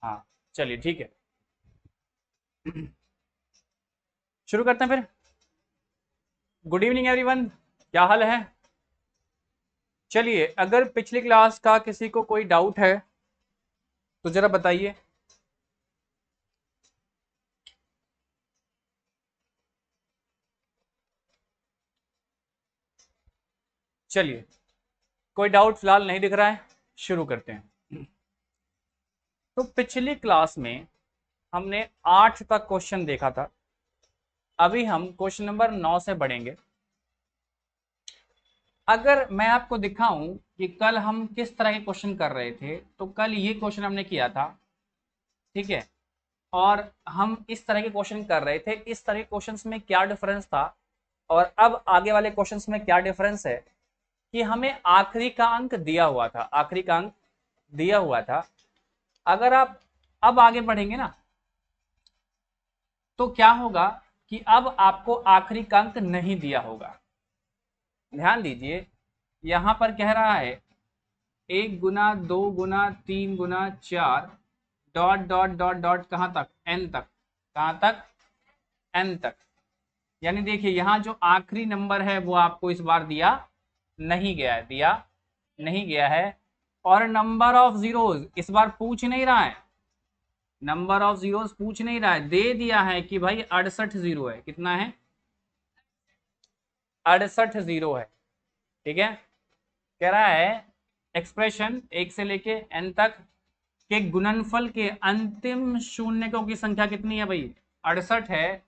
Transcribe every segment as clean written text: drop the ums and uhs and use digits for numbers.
हाँ चलिए ठीक है। शुरू करते हैं फिर। गुड इवनिंग एवरीवन, क्या हाल है? चलिए, अगर पिछली क्लास का किसी को कोई डाउट है तो जरा बताइए। चलिए, कोई डाउट फिलहाल नहीं दिख रहा है, शुरू करते हैं। तो पिछली क्लास में हमने 8 तक क्वेश्चन देखा था। अभी हम क्वेश्चन नंबर 9 से बढ़ेंगे। अगर मैं आपको दिखाऊं कि कल हम किस तरह के क्वेश्चन कर रहे थे, तो कल ये क्वेश्चन हमने किया था, ठीक है। और हम इस तरह के क्वेश्चन कर रहे थे, इस तरह के क्वेश्चंस में क्या डिफरेंस था और अब आगे वाले क्वेश्चंस में क्या डिफरेंस है, कि हमें आखिरी का अंक दिया हुआ था, आखिरी का अंक दिया हुआ था। अगर आप अब आगे बढ़ेंगे ना, तो क्या होगा कि अब आपको आखिरी का अंक नहीं दिया होगा। ध्यान दीजिए, यहां पर कह रहा है 1 गुना 2 गुना 3 गुना 4 डॉट डॉट डॉट डॉट कहां तक, एन तक। कहां तक? एन तक। यानी देखिए, यहां जो आखिरी नंबर है वो आपको इस बार दिया नहीं गया है, दिया नहीं गया है। और नंबर ऑफ जीरोस इस बार पूछ नहीं रहा है, नंबर ऑफ जीरोस पूछ नहीं रहा है, दे दिया है कि भाई 68 जीरो है। कितना है? 68 जीरो है, ठीक है। कह रहा है एक्सप्रेशन 1 से लेके एन तक के गुणनफल के अंतिम शून्यकों की संख्या कितनी है भाई? 68 है।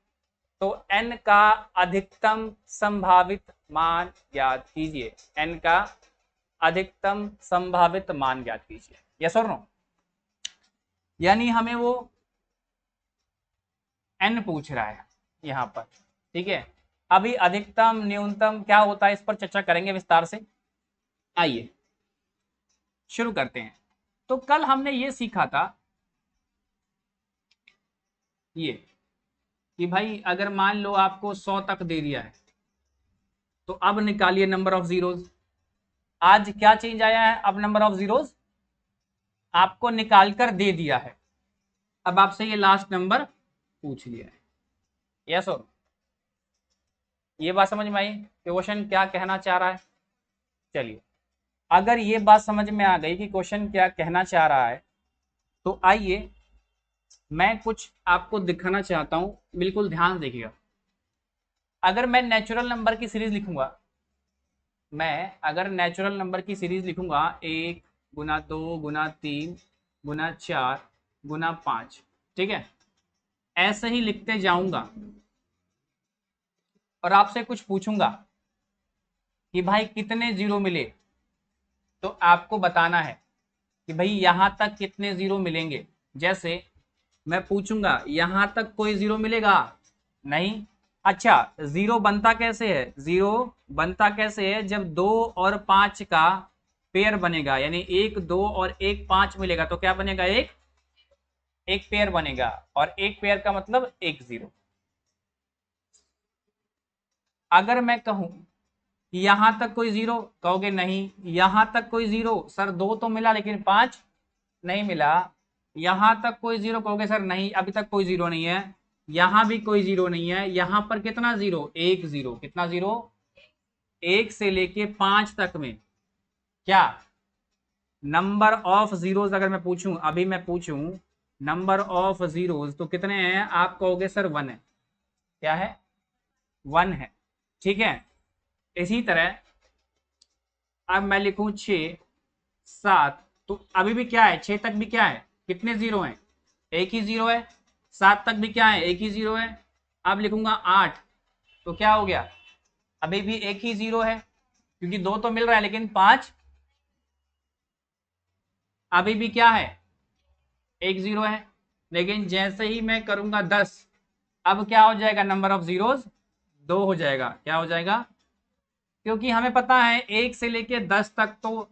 तो n का अधिकतम संभावित मान ज्ञात कीजिए, n का अधिकतम संभावित मान ज्ञात कीजिए। यस और नो? यानी हमें वो n पूछ रहा है यहां पर, ठीक है। अभी अधिकतम न्यूनतम क्या होता है इस पर चर्चा करेंगे विस्तार से। आइए शुरू करते हैं। तो कल हमने ये सीखा था, ये कि भाई अगर मान लो आपको 100 तक दे दिया है, तो अब निकालिए नंबर ऑफ जीरोज। आज क्या चेंज आया है? अब नंबर ऑफ जीरोज आपको निकाल कर दे दिया है, अब आपसे ये लास्ट नंबर पूछ लिया है। यस और? ये बात समझ में आई क्वेश्चन क्या कहना चाह रहा है? चलिए, अगर ये बात समझ में आ गई कि क्वेश्चन क्या कहना चाह रहा है, तो आइए मैं कुछ आपको दिखाना चाहता हूं, बिल्कुल ध्यान देखिएगा। अगर मैं नेचुरल नंबर की सीरीज लिखूंगा, मैं अगर नेचुरल नंबर की सीरीज लिखूंगा 1 गुना 2 गुना 3 गुना 4 गुना 5, ठीक है, ऐसे ही लिखते जाऊंगा और आपसे कुछ पूछूंगा कि भाई कितने जीरो मिले, तो आपको बताना है कि भाई यहां तक कितने जीरो मिलेंगे। जैसे मैं पूछूंगा यहां तक कोई जीरो मिलेगा? नहीं। अच्छा, जीरो बनता कैसे है? जीरो बनता कैसे है? जब 2 और 5 का पेयर बनेगा, यानी 1 2 और 1 5 मिलेगा, तो क्या बनेगा? एक एक पेयर बनेगा, और एक पेयर का मतलब एक जीरो। अगर मैं कहूं यहां तक कोई जीरो, कहोगे नहीं। यहां तक कोई जीरो, सर 2 तो मिला लेकिन 5 नहीं मिला। यहां तक कोई जीरो, कहोगे सर नहीं अभी तक कोई जीरो नहीं है। यहां भी कोई जीरो नहीं है। यहां पर कितना जीरो? एक जीरो। कितना जीरो? 1 से लेके 5 तक में क्या नंबर ऑफ जीरोज, अगर मैं पूछूं, अभी मैं पूछूं नंबर ऑफ जीरोज तो कितने हैं? आप कहोगे सर 1 है। क्या है? 1 है, ठीक है। इसी तरह अब मैं लिखूं 6 7, तो अभी भी क्या है? 6 तक भी क्या है? कितने जीरो हैं? एक ही जीरो है। 7 तक भी क्या है? एक ही जीरो है। अब लिखूंगा 8, तो क्या हो गया? अभी भी एक ही जीरो है, क्योंकि 2 तो मिल रहा है लेकिन 5 अभी भी क्या है? एक जीरो है। लेकिन जैसे ही मैं करूंगा 10, अब क्या हो जाएगा? नंबर ऑफ जीरोज 2 हो जाएगा। क्या हो जाएगा? क्योंकि हमें पता है 1 से लेके 10 तक तो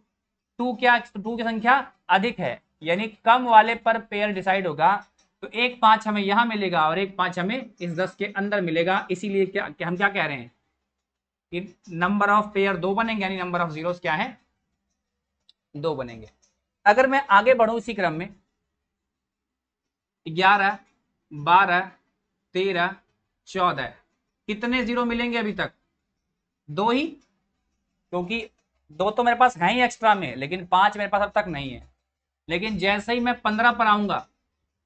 टू की संख्या अधिक है, यानी कम वाले पर पेयर डिसाइड होगा। तो 1 5 हमें यहां मिलेगा और 1 5 हमें इस 10 के अंदर मिलेगा। इसीलिए क्या हम क्या कह रहे हैं कि नंबर ऑफ पेयर 2 बनेंगे, यानी नंबर ऑफ जीरोस क्या है? 2 बनेंगे। अगर मैं आगे बढ़ूं इसी क्रम में, 11, 12, 13, 14, कितने जीरो मिलेंगे अभी तक? 2 ही, क्योंकि 2 तो मेरे पास है ही एक्स्ट्रा में, लेकिन 5 मेरे पास अब तक नहीं है। लेकिन जैसे ही मैं 15 पर आऊंगा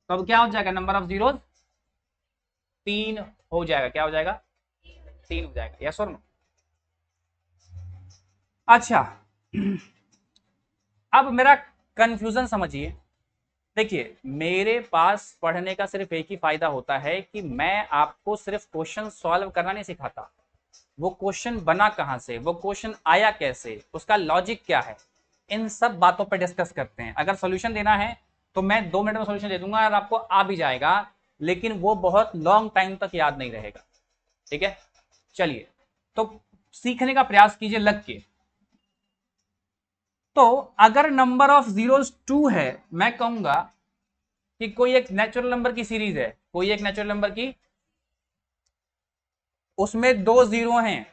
तो अब क्या हो जाएगा, नंबर ऑफ जीरोज 3 हो जाएगा। क्या हो जाएगा? 3 हो जाएगा। यस और नो? अच्छा, अब मेरा कंफ्यूजन समझिए। देखिए, मेरे पास पढ़ने का सिर्फ एक ही फायदा होता है कि मैं आपको सिर्फ क्वेश्चन सॉल्व करना नहीं सिखाता, वो क्वेश्चन बना कहां से, वो क्वेश्चन आया कैसे, उसका लॉजिक क्या है, इन सब बातों पर डिस्कस करते हैं। अगर सॉल्यूशन देना है तो मैं 2 मिनट में सॉल्यूशन दे दूंगा और आपको आ भी जाएगा, लेकिन वो बहुत लॉन्ग टाइम तक याद नहीं रहेगा। ठीक है, चलिए, तो सीखने का प्रयास कीजिए लग के। तो अगर नंबर ऑफ जीरोस 2 है, मैं कहूंगा कि कोई एक नेचुरल नंबर की सीरीज है, कोई एक नेचुरल नंबर की, उसमें 2 जीरो हैं,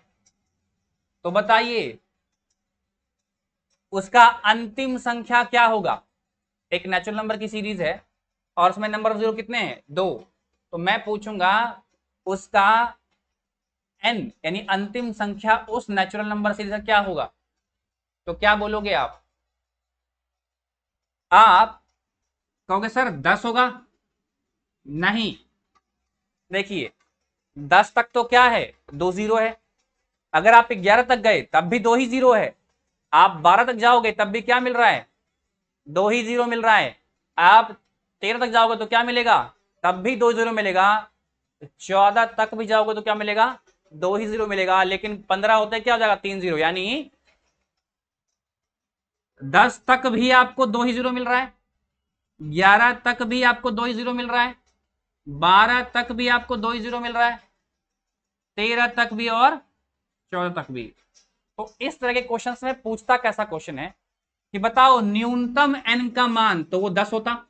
तो बताइए उसका अंतिम संख्या क्या होगा? एक नेचुरल नंबर की सीरीज है और उसमें नंबर ऑफ जीरो कितने हैं? 2। तो मैं पूछूंगा उसका n यानी अंतिम संख्या उस नेचुरल नंबर सीरीज का क्या होगा? तो क्या बोलोगे आप? आप कहोगे सर 10 होगा। नहीं, देखिए 10 तक तो क्या है, 2 जीरो है। अगर आप 11 तक गए तब भी 2 ही जीरो है। आप 12 तक जाओगे तब भी क्या मिल रहा है? 2 ही जीरो मिल रहा है। आप 13 तक जाओगे तो क्या मिलेगा? तब भी 2 जीरो मिलेगा। 14 तक भी जाओगे तो क्या मिलेगा? 2 ही जीरो मिलेगा। लेकिन 15 होते क्या हो जाएगा? 3 जीरो। यानी 10 तक भी आपको 2 ही जीरो मिल रहा है, 11 तक भी आपको 2 ही जीरो मिल रहा है, 12 तक भी आपको 2 ही जीरो मिल रहा है, 13 तक भी और 14 तक भी। तो इस तरह के क्वेश्चंस में पूछता कैसा क्वेश्चन है कि बताओ न्यूनतम n का मान, तो वो 10 होता।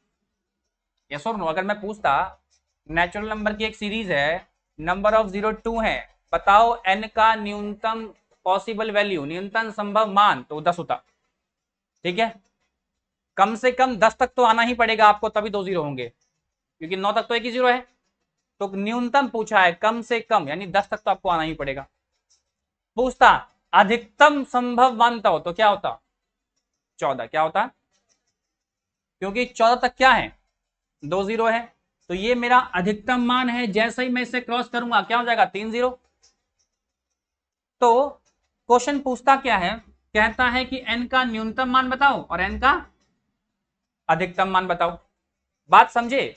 यस और नो? अगर मैं पूछता नेचुरल नंबर की एक सीरीज है, नंबर ऑफ जीरो 2 है, बताओ n का न्यूनतम पॉसिबल वैल्यू, न्यूनतम संभव मान, तो 10 होता। ठीक है, कम से कम 10 तक तो आना ही पड़ेगा आपको, तभी 2 जीरो होंगे, क्योंकि 9 तक तो एक ही जीरो है। तो न्यूनतम पूछा है, कम से कम, यानी 10 तक तो आपको आना ही पड़ेगा। पूछता अधिकतम संभव मानता हो तो क्या होता? 14। क्या होता? क्योंकि 14 तक क्या है? 2 जीरो है। तो ये मेरा अधिकतम मान है, जैसे ही मैं इसे क्रॉस करूंगा क्या हो जाएगा? 3 जीरो। तो क्वेश्चन पूछता क्या है, कहता है कि n का न्यूनतम मान बताओ और n का अधिकतम मान बताओ। बात समझे?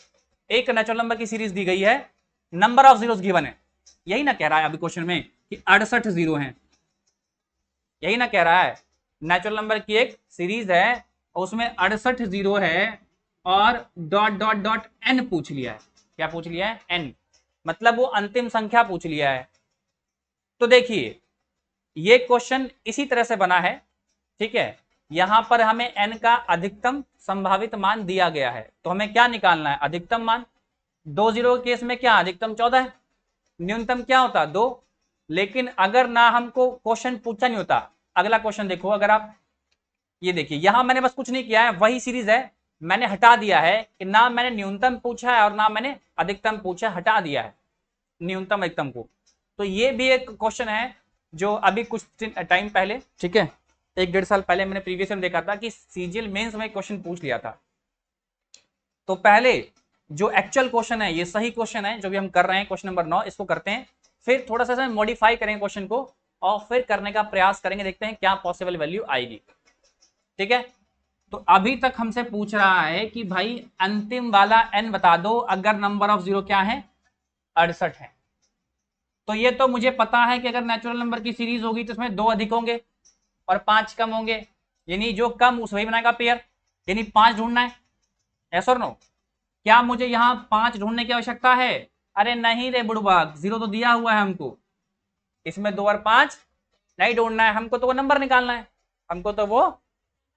एक नेचुरल नंबर की सीरीज दी गई है, नंबर ऑफ जीरोस गिवन है, यही ना कह रहा है अभी क्वेश्चन में कि 68 जीरो हैं, यही ना कह रहा है? नेचुरल नंबर की एक सीरीज है, उसमें 68 जीरो है और डॉट डॉट डॉट n पूछ लिया है। क्या पूछ लिया है? n, मतलब वो अंतिम संख्या पूछ लिया है। तो देखिए ये क्वेश्चन इसी तरह से बना है। ठीक है, यहां पर हमें n का अधिकतम संभावित मान दिया गया है, तो हमें क्या निकालना है? अधिकतम मान। 2 जीरो के केस में क्या अधिकतम 14 है, न्यूनतम क्या होता? 2। लेकिन अगर ना हमको क्वेश्चन पूछा नहीं होता, अगला क्वेश्चन देखो, अगर आप ये देखिए, यहां मैंने बस कुछ नहीं किया है, वही सीरीज है, मैंने हटा दिया है कि ना मैंने न्यूनतम पूछा है और ना मैंने अधिकतम पूछा, हटा दिया है न्यूनतम अधिकतम को। तो ये भी एक क्वेश्चन है जो अभी कुछ टाइम पहले, ठीक है, 1-1.5 साल पहले मैंने प्रीवियस में देखा था कि सीजीएल मेंस में क्वेश्चन पूछ लिया था। तो पहले जो एक्चुअल क्वेश्चन है, ये सही क्वेश्चन है जो भी हम कर रहे हैं, क्वेश्चन नंबर 9, इसको करते हैं, फिर थोड़ा सा मॉडिफाई करेंगे क्वेश्चन को और फिर करने का प्रयास करेंगे, देखते हैं क्या पॉसिबल वैल्यू आएगी। ठीक है, तो अभी तक हमसे पूछ रहा है कि भाई अंतिम वाला n बता दो अगर नंबर ऑफ जीरो क्या है? 68 है। तो ये तो मुझे पता है कि अगर नेचुरल नंबर की सीरीज होगी तो इसमें 2 अधिक होंगे और 5 कम होंगे, यानी जो कम उस वही बनाएगा पेयर, यानी 5 ढूंढना है। यस और नो? क्या मुझे यहाँ 5 ढूंढने की आवश्यकता है? अरे नहीं रे बुड़बक, जीरो तो दिया हुआ है हमको, इसमें 2 और 5 नहीं ढूंढना है हमको, तो वो नंबर निकालना है, हमको तो वो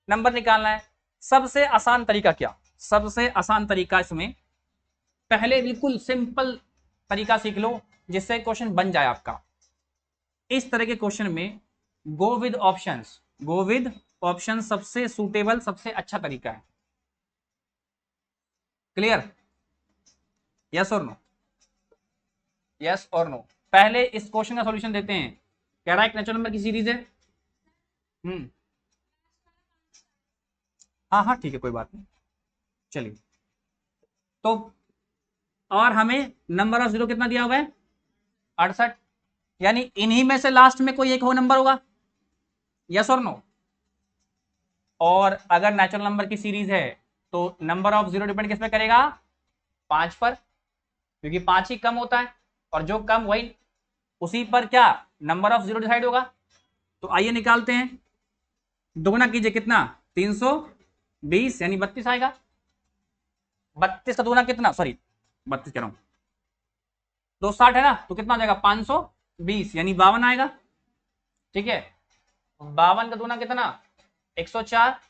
नंबर निकालना है। सबसे आसान तरीका क्या? सबसे आसान तरीका इसमें, पहले बिल्कुल सिंपल तरीका सीख लो जिससे क्वेश्चन बन जाए आपका। इस तरह के क्वेश्चन में go with options, go with option सबसे सूटेबल, सबसे अच्छा तरीका है। क्लियर? यस और नो, यस और नो। पहले इस क्वेश्चन का सॉल्यूशन देते हैं। कह रहा है एक नेचुरल नंबर की सीरीज है। हाँ हाँ ठीक है, कोई बात नहीं, चलिए। तो और हमें नंबर ऑफ जीरो कितना दिया हुआ है? 68। यानी इन्हीं में से लास्ट में कोई एक हो नंबर होगा, यस और नो। और अगर नेचुरल नंबर की सीरीज है तो नंबर ऑफ जीरो डिपेंड किस पे करेगा? 5 पर, क्योंकि 5 ही कम होता है, और जो कम वही उसी पर क्या नंबर ऑफ जीरो डिसाइड होगा। तो आइए निकालते हैं। दोगुना कीजिए, कितना? 320 यानी 32 आएगा। 32 का दोगुना कितना, सॉरी 32 कह रहा हूं, 260 है ना, तो कितना हो जाएगा? 520 यानी 52 आएगा। ठीक है, 52 का दोगुना कितना? 104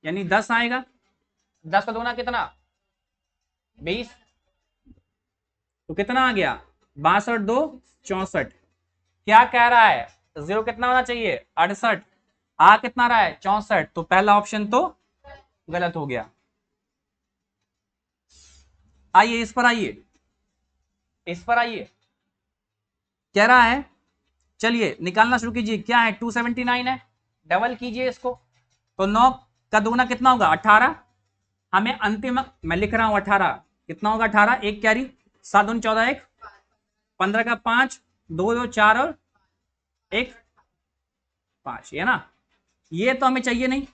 यानी 10 आएगा। 10 का दोगुना कितना? 20, तो कितना आ गया? 62 2 64। क्या कह रहा है? जीरो कितना होना चाहिए? 68। आ कितना रहा है? 64। तो पहला ऑप्शन तो गलत हो गया। आइए इस पर आइए, इस पर आइए। कह रहा है, चलिए निकालना शुरू कीजिए। क्या है? 279 है, डबल कीजिए इसको, तो 9 का दुगना कितना होगा? 18। हमें अंतिम मैं लिख रहा हूं 18, कितना होगा? 18, एक कैरी, 7 दूनी 14, एक 15 का 5, 2 2 4 और एक 5, ये ना। ये तो हमें चाहिए नहीं,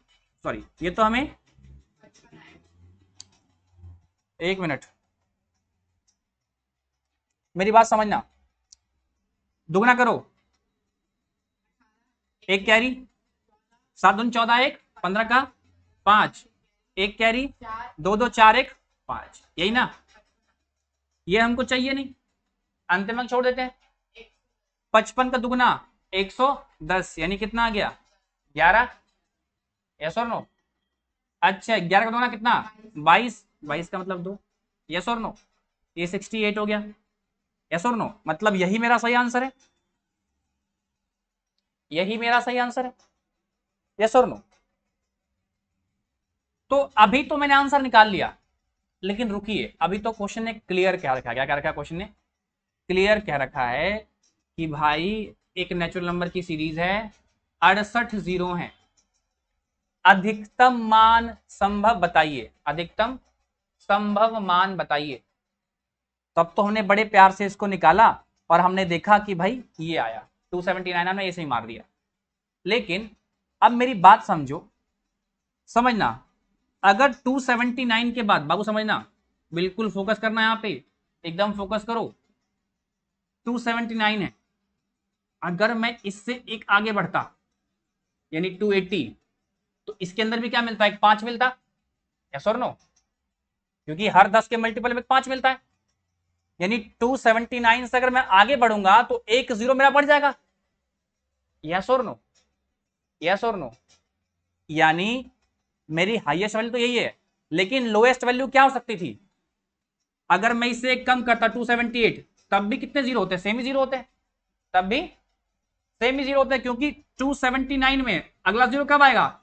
सॉरी ये तो हमें, एक मिनट मेरी बात समझना। दुगना करो, एक कैरी, 7 दूनी 14, एक 15 का 5, एक कैरी, 2 2 4 1 5, यही ना। ये हमको चाहिए नहीं, अंतिम अंक छोड़ देते हैं। 55 का दुगना 110 यानी कितना आ गया? 11, यस और नो। अच्छा 11 का दुगना कितना? 22, 22 का मतलब 2, यस और नो। ये 68 हो गया, यस और नो। मतलब यही मेरा सही आंसर है, यही मेरा सही आंसर है, यस और नो। तो अभी तो मैंने आंसर निकाल लिया, लेकिन रुकिए, अभी तो क्वेश्चन ने क्लियर क्या रखा है? क्या क्या रखा है क्वेश्चन ने? क्लियर क्या रखा है कि भाई एक नेचुरल नंबर की सीरीज है, 68 जीरो हैं, अधिकतम मान संभव बताइए, अधिकतम संभव मान बताइए। तब तो हमने बड़े प्यार से इसको निकाला और हमने देखा कि भाई ये आया 279, हमने ऐसे ही मार दिया। लेकिन अब मेरी बात समझो, समझना। अगर 279 के बाद, बाबू समझना, बिल्कुल फोकस करना यहां पे, एकदम फोकस करो। 279 है, अगर मैं इससे एक आगे बढ़ता यानी 280, तो इसके अंदर भी क्या मिलता है? एक 5 मिलता, यस और नो, क्योंकि हर 10 के मल्टीपल में 5 मिलता है। यानी 279 से अगर मैं आगे बढ़ूंगा तो एक जीरो मेरा बढ़ जाएगा, यस और नो, यस और नो। यानी मेरी हाईएस्ट वैल्यू तो यही है, लेकिन लोएस्ट वैल्यू क्या हो सकती थी? अगर मैं इसे एक कम करता 278, तब भी कितने जीरो होते? सेम ही जीरो होते, तब भी सेम ही जीरो होते, क्योंकि 279 में अगला जीरो कब आएगा?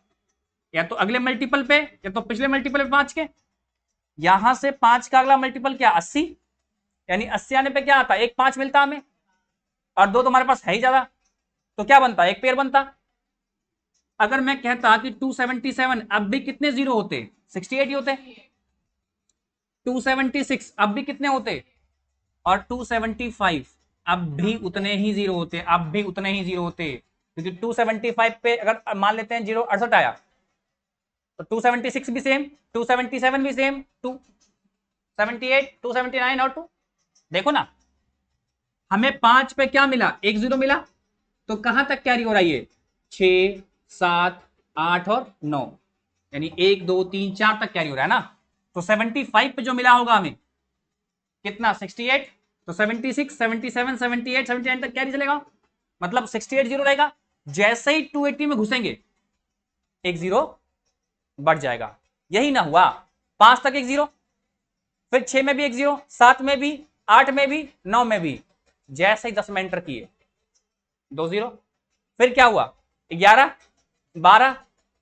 या तो अगले मल्टीपल पे, या तो पिछले मल्टीपल पे 5 के। यहां से 5 का अगला मल्टीपल क्या? 80, यानी 80 आने पे क्या आता? एक 5 मिलता हमें, और दो तुम्हारे पास है ही ज्यादा, तो क्या बनता? एक पेयर बनता। अगर मैं कहता कि 277, अब भी कितने जीरो होते? 68 ही होते। 276 अब भी कितने होते? और 275 अब भी उतने ही जीरो होते, अब भी उतने ही जीरो होते, क्योंकि 275 पे अगर मान लेते हैं जीरो 68 आया, तो 276 भी सेम, 277 भी सेम, 278, 279 और 2, देखो ना, हमें 5 पे क्या मिला? एक जीरो मिला, तो कहां तक कैरी हो रहा है ये? 6 7 8 और 9, यानी 1 2 3 4 तक कैरी हो रहा है ना। तो 75 पे जो मिला होगा हमें कितना? 68, तो 76 77 78 79 तक कैरी चलेगा, मतलब 68 जीरो रहेगा। जैसे ही 280 में घुसेंगे एक जीरो बढ़ जाएगा, यही ना हुआ? 5 तक एक जीरो, फिर 6 में भी एक जीरो, 7 में भी, 8 में भी, 9 में भी। जैसे ही 10 में एंटर किए 2 जीरो, फिर क्या हुआ? 11 12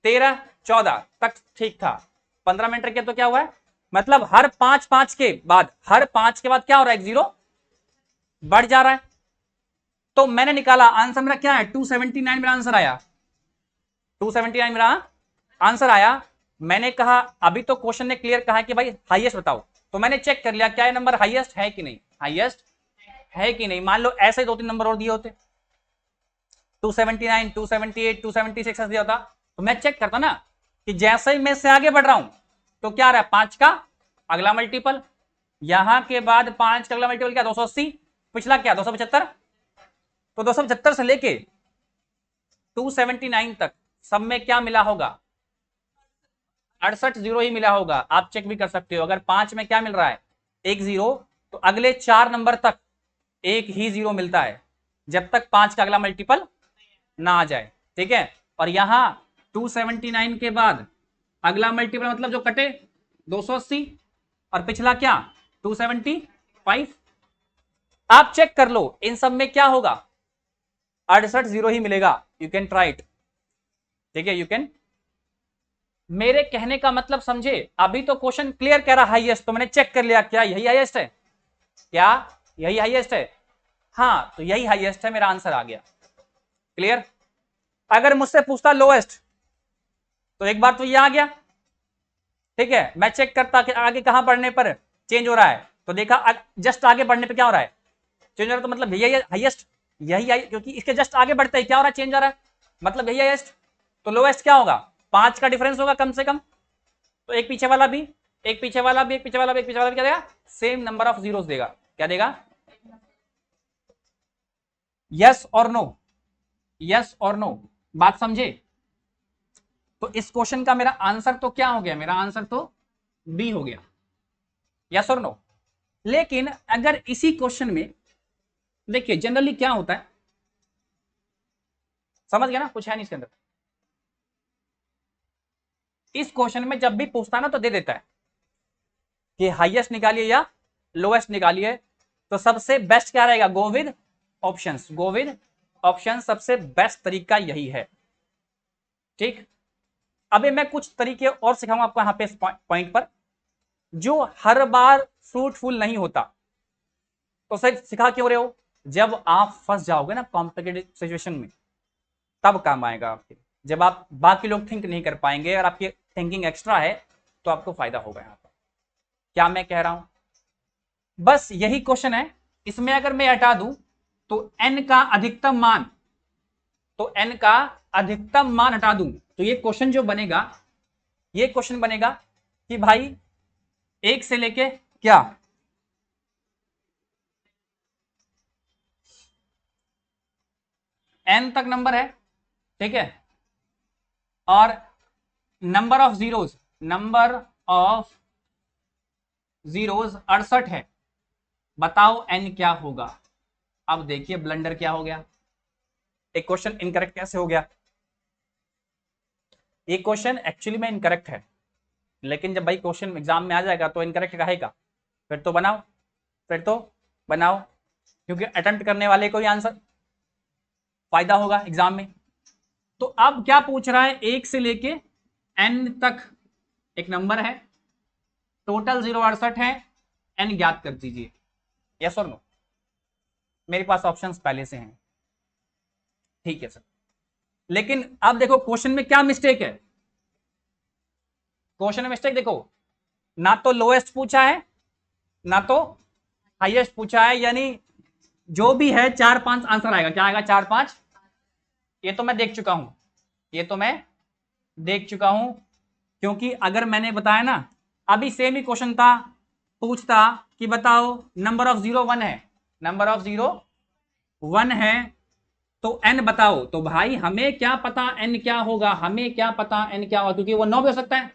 13 14 तक ठीक था, 15 में एंटर किया तो क्या हुआ है? मतलब हर 5 के बाद क्या हो रहा है, एक जीरो बढ़ जा रहा है। तो मैंने निकाला आंसर मेरा क्या है, 279 मेरा आंसर आया, 279 मेरा आंसर आया। मैंने कहा अभी तो क्वेश्चन ने क्लियर कहा कि भाई हाईएस्ट बताओ, तो मैंने चेक कर लिया क्या ये नंबर हाईएस्ट है कि नहीं, हाईएस्ट है कि नहीं। मान लो ऐसे 2-3 नंबर और दिए होते, 279, 278, 276 ऐसा दिया होता, तो मैं चेक करता ना कि जैसे ही मैं से आगे बढ़ रहा हूं तो क्या रहा है, 5 का अगला मल्टीपल, यहां के बाद 5 का अगला मल्टीपल क्या 280, पिछला क्या 275, तो 275 से लेके 279 तक सब में क्या मिला होगा, 68 जीरो ही मिला होगा। आप चेक भी कर सकते हो, अगर 5 में क्या मिल रहा है, एक जीरो, तो अगले 4 नंबर तक एक ही जीरो मिलता है, जब तक 5 का अगला मल्टीपल ना आ जाए, ठीक है। और यहां 279 के बाद अगला मल्टीपल मतलब जो कटे 280, और पिछला क्या 275। आप चेक कर लो इन सब में क्या होगा, 68 जीरो ही मिलेगा। यू कैन ट्राई इट, ठीक है, यू कैन। मेरे कहने का मतलब समझे, अभी तो क्वेश्चन क्लियर कह रहा हाईएस्ट, तो मैंने चेक कर लिया क्या यही हाईएस्ट है, क्या यही हाईएस्ट है, हाँ तो यही हाईएस्ट है, मेरा आंसर आ गया। क्लियर। अगर मुझसे पूछता लोएस्ट, तो एक बार तो ये आ गया, ठीक है, मैं चेक करता कि आगे कहां बढ़ने पर चेंज हो रहा है, तो देखा जस्ट आगे बढ़ने पर क्या हो रहा है, चेंज हो रहा है, तो मतलब यही हाईएस्ट, यही क्योंकि इसके जस्ट आगे बढ़ते ही क्या हो रहा है, चेंज हो रहा है, मतलब यही हाईएस्ट। तो लोएस्ट क्या होगा, 5 का डिफरेंस होगा कम से कम, तो एक पीछे वाला भी, एक पीछे वाला भी, एक पीछे वाला भी, एक पीछे वाला भी क्या देगा, सेम नंबर ऑफ जीरोस देगा। क्या देगा, यस और नो, यस और नो, बात समझे। तो इस क्वेश्चन का मेरा आंसर तो क्या हो गया, मेरा आंसर तो बी हो गया, यस और नो। लेकिन अगर इसी क्वेश्चन में देखिए जनरली क्या होता है, समझ गया ना, कुछ है नहीं इसके अंदर। इस क्वेश्चन में जब भी पूछता है ना तो दे देता है कि हाईएस्ट निकालिए या लोएस्ट निकालिए, तो सबसे बेस्ट क्या रहेगा, go with options, go with option, सबसे बेस्ट तरीका यही है, ठीक। अभी मैं कुछ तरीके और सिखाऊंगा आपको यहां पे इस पॉइंट पर, जो हर बार फ्रूटफुल नहीं होता। तो सर सिखा क्यों रहे हो, जब आप फंस जाओगे ना कॉम्प्लिकेटेड सिचुएशन में, तब काम आएगा आपके, जब आप बाकी लोग थिंक नहीं कर पाएंगे और आपकी थिंकिंग एक्स्ट्रा है, तो आपको फायदा होगा यहां पर। क्या मैं कह रहा हूं, बस यही क्वेश्चन है, इसमें अगर मैं हटा दूं तो n का अधिकतम मान, तो n का अधिकतम मान हटा दूं, तो ये क्वेश्चन जो बनेगा, ये क्वेश्चन बनेगा कि भाई 1 से लेके क्या, n तक नंबर है, ठीक है, और number of zeros, number of zeros 68 है, बताओ n क्या होगा। अब देखिए ब्लंडर क्या हो गया, एक क्वेश्चन इनकरेक्ट कैसे हो गया, एक क्वेश्चन एक्चुअली में इनकरेक्ट है, लेकिन जब भाई क्वेश्चन एग्जाम में आ जाएगा तो इनकरेक्ट कहेगा, फिर तो बनाओ, फिर तो बनाओ, क्योंकि अटेम्प्ट करने वाले को ही आंसर फायदा होगा एग्जाम में। तो अब क्या पूछ रहा है, 1 से लेके n तक एक नंबर है, टोटल 068 है, n ज्ञात कर दीजिए, यस और नो। मेरे पास ऑप्शंस पहले से हैं, ठीक है सर। लेकिन अब देखो क्वेश्चन में क्या मिस्टेक है, क्वेश्चन में मिस्टेक देखो, ना तो लोएस्ट पूछा है ना तो हाईएस्ट पूछा है, यानी जो भी है 4-5 आंसर आएगा, क्या आएगा 4-5, ये तो मैं देख चुका हूं, ये तो मैं देख चुका हूं, क्योंकि अगर मैंने बताया ना अभी सेम ही क्वेश्चन था, पूछता कि बताओ नंबर ऑफ जीरो 1 है, नंबर ऑफ जीरो 1 है, तो n बताओ, तो भाई हमें क्या पता n क्या होगा, हमें क्या पता n क्या होगा, क्योंकि वो 9 भी हो सकता है,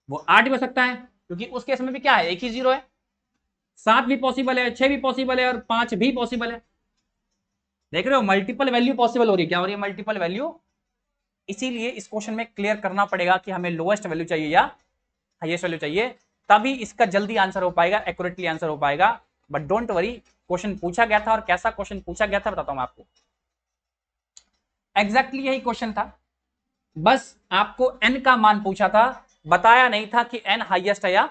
वो 8 भी हो सकता है, क्योंकि उस केस में भी क्या है, एक ही जीरो है, 7 भी पॉसिबल है, 6 भी पॉसिबल है, और 5 भी पॉसिबल है। देख रहे हो मल्टीपल वैल्यू पॉसिबल हो रही है, क्या हो रही है, मल्टीपल वैल्यू। इसीलिए इस क्वेश्चन में क्लियर करना पड़ेगा कि हमें लोएस्ट वैल्यू चाहिए या हाईएस्ट वैल्यू चाहिए, तभी इसका जल्दी आंसर हो पाएगा, एक्यूरेटली आंसर हो पाएगा। बट डोंट वरी, क्वेश्चन पूछा गया था, और कैसा क्वेश्चन पूछा गया था बताता हूं आपको, एग्जैक्टली यही क्वेश्चन था, बस आपको n का मान पूछा था, बताया नहीं था कि n हाईएस्ट है या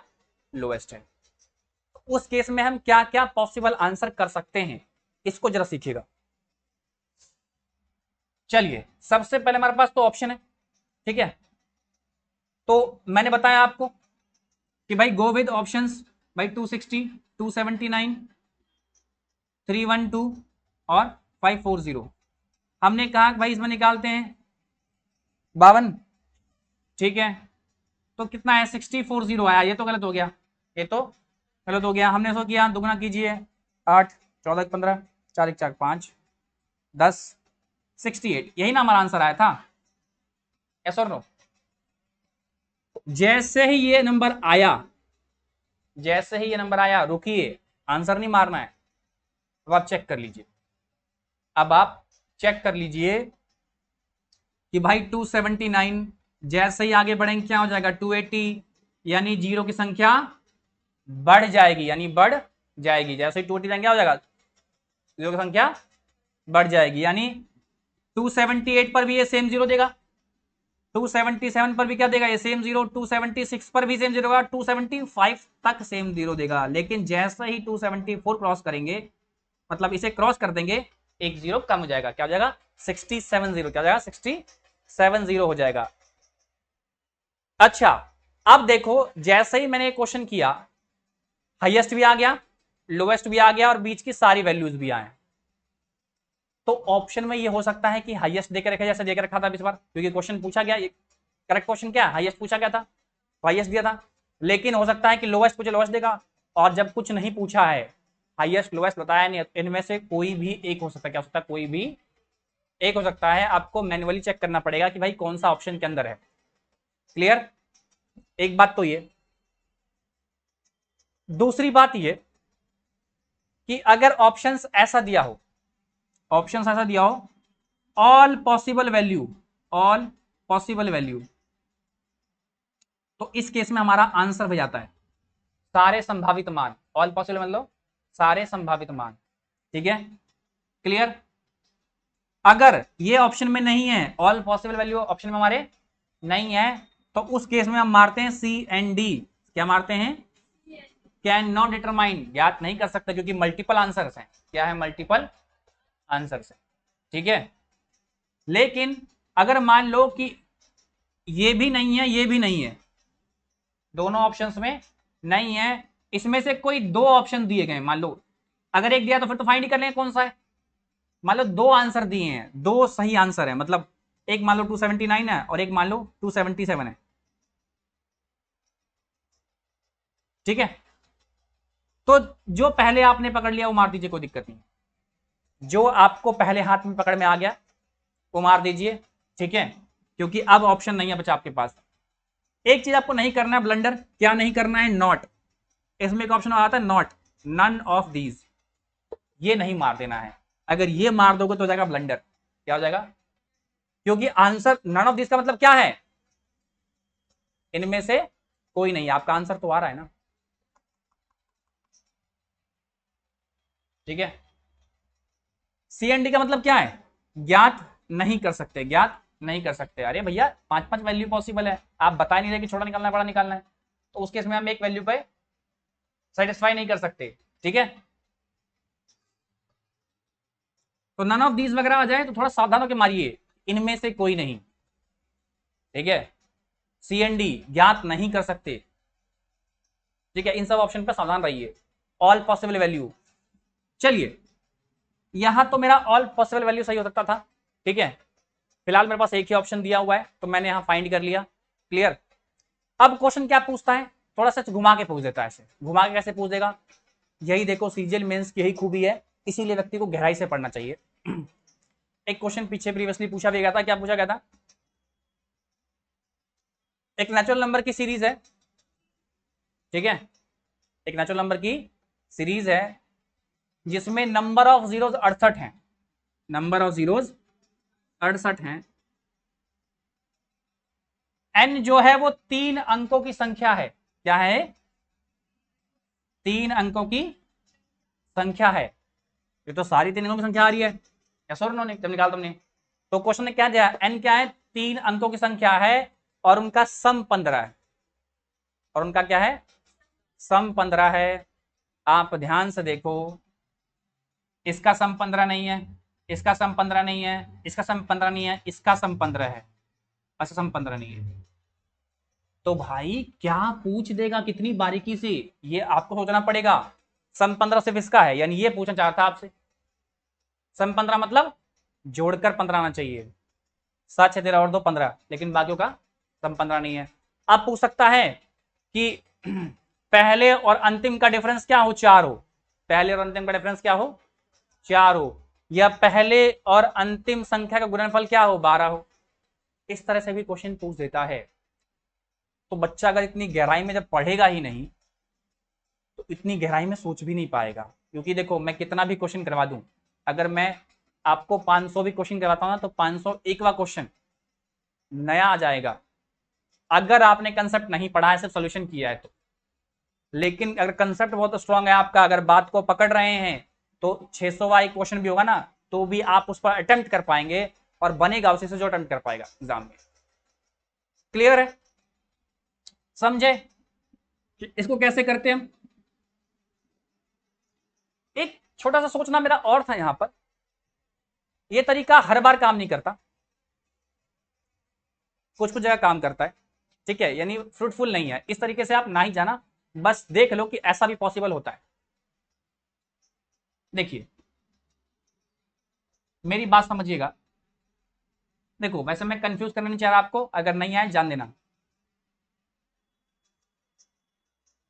लोएस्ट है। उस केस में हम क्या क्या पॉसिबल आंसर कर सकते हैं, इसको जरा सीखिएगा। चलिए, सबसे पहले हमारे पास तो ऑप्शन है, ठीक है। तो मैंने बताया आपको कि भाई गो विद ऑप्शंस, भाई 260, 279, 312 और 540। हमने कहा भाई इसमें निकालते हैं 52, ठीक है। तो कितना है 640 आया, ये तो गलत हो गया, ये तो गलत हो गया। हमने इसको किया दुगना कीजिए, 8 14 15 4 1 4 5 10 68, यही ना हमारा आंसर आया था, यस और नो। जैसे ही ये नंबर आया, जैसे ही ये नंबर आया, रुकिए, आंसर नहीं मारना है, अब आप चेक कर लीजिए, अब आप चेक कर लीजिए कि भाई 279 जैसे ही आगे बढ़ेंगे क्या हो जाएगा 280, यानी जीरो की संख्या बढ़ जाएगी, यानी बढ़ जाएगी। जैसे ही 280 जाएंगे क्या हो जाएगा, जीरो की संख्या बढ़ जाएगी, यानी 278 पर भी ये सेम जीरो देगा, 277 पर भी क्या देगा, ये सेम जीरो, 276 पर भी सेम जीरो देगा, 275 तक सेम जीरो देगा। लेकिन जैसे ही 274 क्रॉस करेंगे, मतलब इसे क्रॉस कर देंगे, एक जीरो कम हो जाएगा, क्या हो जाएगा 67 जीरो, क्या हो जाएगा 67 जीरो हो जाएगा। अच्छा, अब देखो जैसे ही मैंने क्वेश्चन किया, हाईएस्ट भी आ गया, लोएस्ट भी आ गया और बीच की सारी वैल्यूज भी आए। तो ऑप्शन में ये हो सकता है कि हाईएस्ट देकर रखा, जैसे देकर रखा था इस बार, क्योंकि क्वेश्चन पूछा गया, करेक्ट क्वेश्चन क्या है, हाईएस्ट पूछा गया था, हाईएस्ट दिया था। लेकिन हो सकता है कि लोएस्ट पूछे, लोएस्ट देगा। और जब कुछ नहीं पूछा है, हाईएस्ट लोएस्ट बताया नहीं, इनमें से कोई भी एक हो सकता है, क्या हो सकता है, कोई भी एक हो सकता है। आपको मैन्युअली चेक करना पड़ेगा कि भाई कौन सा ऑप्शन के अंदर है। क्लियर, एक बात तो ये। दूसरी बात ये कि अगर ऑप्शंस ऐसा दिया हो, ऑप्शंस ऐसा दिया हो, all possible value, all possible value, तो इस केस में हमारा आंसर हो जाता है सारे संभावित मान, ऑल पॉसिबल मतलब सारे संभावित मान, ठीक है। क्लियर, अगर ये ऑप्शन में नहीं है, ऑल पॉसिबल वैल्यू ऑप्शन में हमारे नहीं है, तो उस केस में हम मारते हैं सी एंड डी। क्या मारते हैं, कैन नॉट डिटरमाइन, ज्ञात नहीं कर सकते, क्योंकि मल्टीपल आंसर्स हैं। क्या है, मल्टीपल आंसर्स है, ठीक है। लेकिन अगर मान लो कि ये भी नहीं है, ये भी नहीं है, दोनों ऑप्शंस में नहीं है, इसमें से कोई दो ऑप्शन दिए गए, मान लो अगर एक दिया तो फिर तो फाइंड कर लेंगे कौन सा है। मान लो दो आंसर दिए हैं, दो सही आंसर है, मतलब एक मान लो 279 है और एक मान लो 277 है, ठीक है। तो जो पहले आपने पकड़ लिया वो मार दीजिए, कोई दिक्कत नहीं, जो आपको पहले हाथ में पकड़ में आ गया वो मार दीजिए, ठीक है, क्योंकि अब ऑप्शन नहीं है बचा आपके पास। एक चीज आपको नहीं करना है ब्लंडर, क्या नहीं करना है, नॉट, इसमें एक ऑप्शन आता है नॉट, नन ऑफ दीज, ये नहीं मार देना है। अगर ये मार दोगे तो हो जाएगा ब्लंडर, क्या हो जाएगा, क्योंकि आंसर नन ऑफ दीज का मतलब क्या है, इनमें से कोई नहीं, आपका आंसर तो आ रहा है ना, ठीक है। सी एंड डी का मतलब क्या है, ज्ञात नहीं कर सकते, ज्ञात नहीं कर सकते। अरे भैया 5 वैल्यू पॉसिबल है, आप बता नहीं रहे कि छोटा निकालना है बड़ा निकालना है, तो उस केस में हम एक वैल्यू पे सेटिस्फाई नहीं कर सकते, ठीक है। तो नन ऑफ दीज वगैरह आ जाए तो थोड़ा सावधान होकर मारिए, इनमें से कोई नहीं, ठीक है। सी एंड डी ज्ञात नहीं कर सकते, ठीक है, इन सब ऑप्शन पर सावधान रहिए। ऑल पॉसिबल वैल्यू, चलिए यहां तो मेरा ऑल पॉसिबल वैल्यू सही हो सकता था, ठीक है। फिलहाल मेरे पास एक ही ऑप्शन दिया हुआ है तो मैंने यहां फाइंड कर लिया, क्लियर। अब क्वेश्चन क्या पूछता है, थोड़ा सा घुमा के पूछ देता है, ऐसे घुमा के कैसे पूछ देगा, यही देखो सीजीएल मेंस की यही खूबी है, इसीलिए व्यक्ति को गहराई से पढ़ना चाहिए। एक क्वेश्चन पीछे प्रीवियसली पूछा भी गया था, क्या पूछा गया था, एक नेचुरल नंबर की सीरीज है, ठीक है, एक नेचुरल नंबर की सीरीज है जिसमें नंबर ऑफ जीरोज 68 है, नंबर ऑफ जीरोज 68 है, एन जो है वो 3 अंकों की संख्या है, क्या है, 3 अंकों की संख्या है, ये तो सारी 3 अंकों की संख्या आ रही है, यस और नो, जब निकाल तुमने। तो क्वेश्चन ने क्या दिया, एन क्या है, 3 अंकों की संख्या है और उनका सम 15 है, और उनका क्या है सम 15 है। आप ध्यान से देखो, इसका सम 15 नहीं है, इसका सम 15 नहीं है, इसका सम 15 नहीं है, इसका सम 15 है, अच्छा सम 15 नहीं है। तो भाई क्या पूछ देगा कितनी बारीकी से, ये आपको सोचना पड़ेगा। सम 15 सिर्फ इसका है, यानी ये पूछना चाहता आपसे। सम 15 मतलब जोड़कर 15 आना चाहिए। 7 6 13 और 2 15, लेकिन बाकियों का सम 15 नहीं है। अब पूछ सकता है कि पहले और अंतिम का डिफरेंस क्या हो, 4 हो। पहले और अंतिम का डिफरेंस क्या हो, 4 हो। या पहले और अंतिम संख्या का गुणनफल क्या हो, 12 हो। इस तरह से भी क्वेश्चन पूछ देता है। तो बच्चा अगर इतनी गहराई में जब पढ़ेगा ही नहीं तो इतनी गहराई में सोच भी नहीं पाएगा। क्योंकि देखो मैं कितना भी क्वेश्चन करवा दूं, अगर मैं आपको 500 भी क्वेश्चन करवाता हूं ना, तो 501वां क्वेश्चन नया आ जाएगा, अगर आपने कंसेप्ट नहीं पढ़ा है, सिर्फ सोल्यूशन किया है तो। लेकिन अगर कंसेप्ट बहुत स्ट्रांग है आपका, अगर बात को पकड़ रहे हैं, तो 600वां एक क्वेश्चन भी होगा ना, तो भी आप उस पर अटेम्प्ट कर पाएंगे और बनेगा उसी से जो अटेम्प्ट कर पाएगा एग्जाम में। क्लियर है, समझे इसको कैसे करते हैं हम। एक छोटा सा सोचना मेरा और था यहां पर, यह तरीका हर बार काम नहीं करता, कुछ कुछ जगह काम करता है, ठीक है, यानी फ्रूटफुल नहीं है। इस तरीके से आप ना ही जाना, बस देख लो कि ऐसा भी पॉसिबल होता है। देखिए मेरी बात समझिएगा, देखो वैसे मैं कंफ्यूज करना नहीं चाह रहा आपको, अगर नहीं आए जान देना।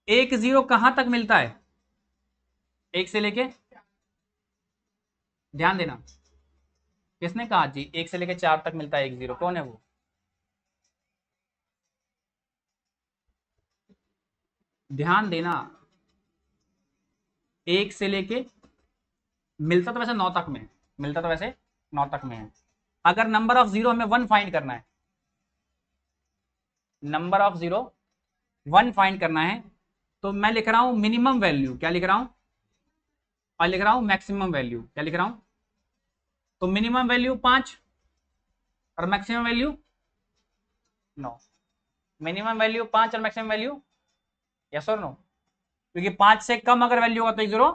1 0 कहां तक मिलता है, 1 से लेके, ध्यान देना, किसने कहा जी 1 से लेके 4 तक मिलता है 1 0, कौन है वो। ध्यान देना, 1 से लेके, मिलता तो वैसे 9 तक में, मिलता तो वैसे 9 तक में है। अगर नंबर ऑफ जीरो हमें 1 फाइंड करना है, नंबर ऑफ जीरो 1 फाइंड करना है, तो मैं लिख रहा हूं मिनिमम वैल्यू, क्या लिख रहा हूं, और लिख रहा हूं मैक्सिमम वैल्यू, क्या लिख रहा हूं। तो मिनिमम वैल्यू 5 और मैक्सिमम वैल्यू 9। मिनिमम वैल्यू 5 और मैक्सिमम वैल्यू यस और नो, क्योंकि 5 से कम अगर वैल्यू होगा तो 1 0,